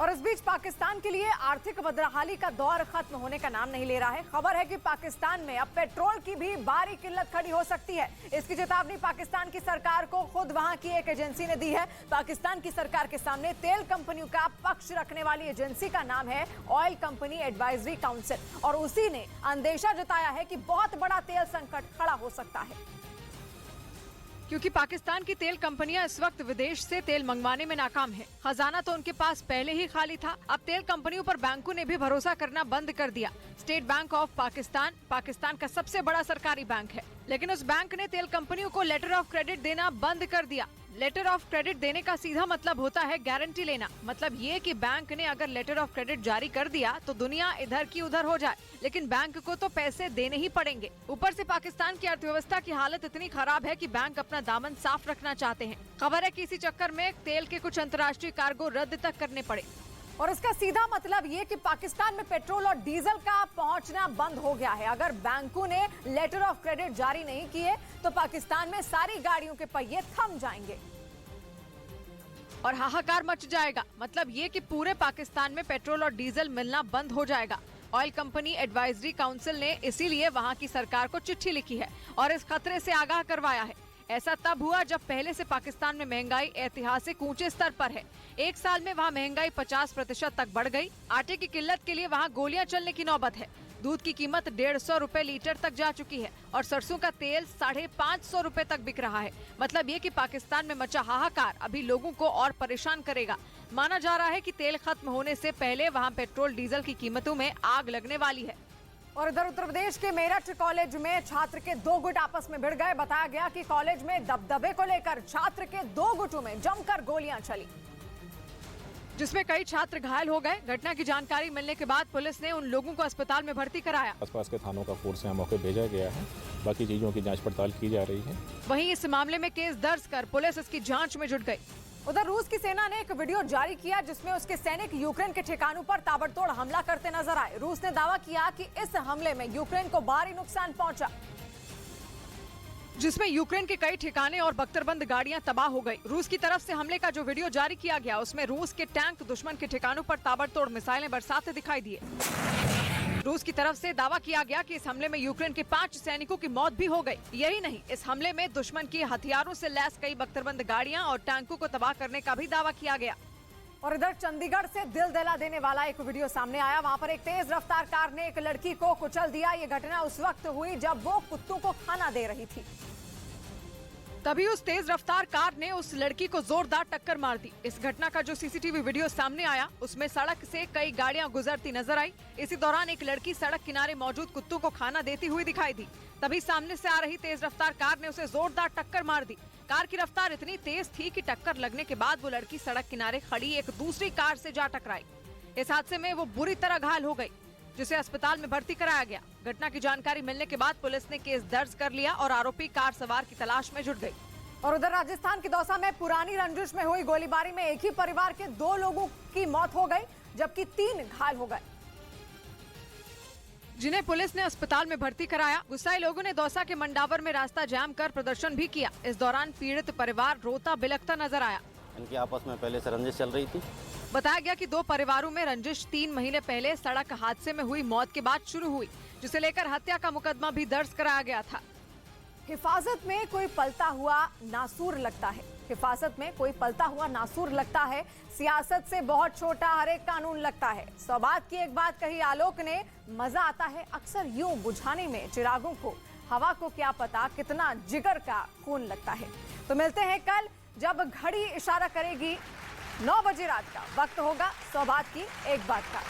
A: और इस बीच पाकिस्तान के लिए आर्थिक बदहाली का दौर खत्म होने का नाम नहीं ले रहा है। खबर है कि पाकिस्तान में अब पेट्रोल की भी भारी किल्लत खड़ी हो सकती है। इसकी चेतावनी पाकिस्तान की सरकार को खुद वहां की एक एजेंसी ने दी है। पाकिस्तान की सरकार के सामने तेल कंपनियों का पक्ष रखने वाली एजेंसी का नाम है ऑयल कंपनी एडवाइजरी काउंसिल और उसी ने अंदेशा जताया है कि बहुत बड़ा तेल संकट खड़ा हो सकता है, क्योंकि पाकिस्तान की तेल कंपनियां इस वक्त विदेश से तेल मंगवाने में नाकाम हैं। खजाना तो उनके पास पहले ही खाली था। अब तेल कंपनियों पर बैंकों ने भी भरोसा करना बंद कर दिया। State bank of Pakistan Pakistan का सबसे बड़ा सरकारी बैंक है, लेकिन उस बैंक ने तेल कंपनियों को लेटर ऑफ क्रेडिट देना बंद कर दिया। लेटर ऑफ क्रेडिट देने का सीधा मतलब होता है गारंटी लेना। मतलब ये कि बैंक ने अगर लेटर ऑफ क्रेडिट जारी कर दिया तो दुनिया इधर की उधर हो जाए, लेकिन बैंक को तो पैसे देने ही पड़ेंगे। ऊपर से पाकिस्तान की अर्थव्यवस्था की हालत इतनी खराब है कि बैंक अपना दामन साफ रखना चाहते हैं। खबर है कि इसी चक्कर में तेल के कुछ अंतर्राष्ट्रीय कार्गो रद्द तक करने पड़े और इसका सीधा मतलब ये कि पाकिस्तान में पेट्रोल और डीजल का पहुंचना बंद हो गया है। अगर बैंकों ने लेटर ऑफ क्रेडिट जारी नहीं किए तो पाकिस्तान में सारी गाड़ियों के पहिए थम जाएंगे और हाहाकार मच जाएगा। मतलब ये कि पूरे पाकिस्तान में पेट्रोल और डीजल मिलना बंद हो जाएगा। ऑयल कंपनी एडवाइजरी काउंसिल ने इसीलिए वहां की सरकार को चिट्ठी लिखी है और इस खतरे से आगाह करवाया है। ऐसा तब हुआ जब पहले से पाकिस्तान में महंगाई ऐतिहासिक ऊंचे स्तर पर है। एक साल में वहां महंगाई 50% तक बढ़ गई। आटे की किल्लत के लिए वहां गोलियां चलने की नौबत है। दूध की कीमत 150 रुपए लीटर तक जा चुकी है और सरसों का तेल 550 रुपए तक बिक रहा है। मतलब ये कि पाकिस्तान में मचा हाहाकार अभी लोगों को और परेशान करेगा। माना जा रहा है कि तेल खत्म होने से पहले वहां पेट्रोल डीजल की कीमतों में आग लगने वाली है। और इधर उत्तर प्रदेश के मेरठ कॉलेज में छात्र के 2 गुट आपस में भिड़ गए। बताया गया कि कॉलेज में दबदबे को लेकर छात्र के 2 गुटों में जमकर गोलियां चली, जिसमें कई छात्र घायल हो गए। घटना की जानकारी मिलने के बाद पुलिस ने उन लोगों को अस्पताल में भर्ती कराया।
T: आसपास के थानों का फोर्स यहाँ मौके भेजा गया है। बाकी चीजों की जांच पड़ताल की जा रही है।
A: वहीं इस मामले में केस दर्ज कर पुलिस इसकी जांच में जुट गई। उधर रूस की सेना ने एक वीडियो जारी किया जिसमें उसके सैनिक यूक्रेन के ठिकानों पर ताबड़तोड़ हमला करते नजर आए। रूस ने दावा किया कि इस हमले में यूक्रेन को भारी नुकसान पहुंचा, जिसमें यूक्रेन के कई ठिकाने और बख्तरबंद गाड़ियां तबाह हो गई। रूस की तरफ से हमले का जो वीडियो जारी किया गया उसमें रूस के टैंक दुश्मन के ठिकानों पर ताबड़तोड़ मिसाइलें बरसाते दिखाई दिए। रूस की तरफ से दावा किया गया कि इस हमले में यूक्रेन के 5 सैनिकों की मौत भी हो गई। यही नहीं, इस हमले में दुश्मन की हथियारों से लैस कई बख्तरबंद गाड़ियां और टैंकों को तबाह करने का भी दावा किया गया। और इधर चंडीगढ़ से दिल दहला देने वाला एक वीडियो सामने आया। वहां पर एक तेज रफ्तार कार ने एक लड़की को कुचल दिया। ये घटना उस वक्त हुई जब वो कुत्तों को खाना दे रही थी। तभी उस तेज रफ्तार कार ने उस लड़की को जोरदार टक्कर मार दी। इस घटना का जो सीसीटीवी वीडियो सामने आया उसमें सड़क से कई गाड़ियां गुजरती नजर आई। इसी दौरान एक लड़की सड़क किनारे मौजूद कुत्तों को खाना देती हुई दिखाई दी। तभी सामने से आ रही तेज रफ्तार कार ने उसे जोरदार टक्कर मार दी। कार की रफ्तार इतनी तेज थी कि टक्कर लगने के बाद वो लड़की सड़क किनारे खड़ी एक दूसरी कार से जा टकराई। इस हादसे में वो बुरी तरह घायल हो गई, जिसे अस्पताल में भर्ती कराया गया। घटना की जानकारी मिलने के बाद पुलिस ने केस दर्ज कर लिया और आरोपी कार सवार की तलाश में जुट गई। और उधर राजस्थान के दौसा में पुरानी रंजिश में हुई गोलीबारी में एक ही परिवार के 2 लोगों की मौत हो गई, जबकि 3 घायल हो गए, जिन्हें पुलिस ने अस्पताल में भर्ती कराया। गुस्साए लोगों ने दौसा के मंडावर में रास्ता जाम कर प्रदर्शन भी किया। इस दौरान पीड़ित परिवार रोता बिलखता नजर आया।
U: इनकी आपस में पहले से रंजिश चल रही थी।
A: बताया गया कि 2 परिवारों में रंजिश 3 महीने पहले सड़क हादसे में हुई मौत के बाद शुरू हुई, जिसे लेकर हत्या का मुकदमा भी दर्ज कराया गया था। हिफाजत में कोई पलता हुआ नासूर लगता है। हिफाजत में कोई पलता हुआ नासूर लगता है। सियासत से बहुत छोटा हर एक कानून लगता है। सौबात की एक बात कही आलोक ने, मजा आता है अक्सर यूं बुझाने में चिरागों को, हवा को क्या पता कितना जिगर का खून लगता है। तो मिलते हैं कल जब घड़ी इशारा करेगी 9 बजे रात का। वक्त होगा सौबात की एक बात का।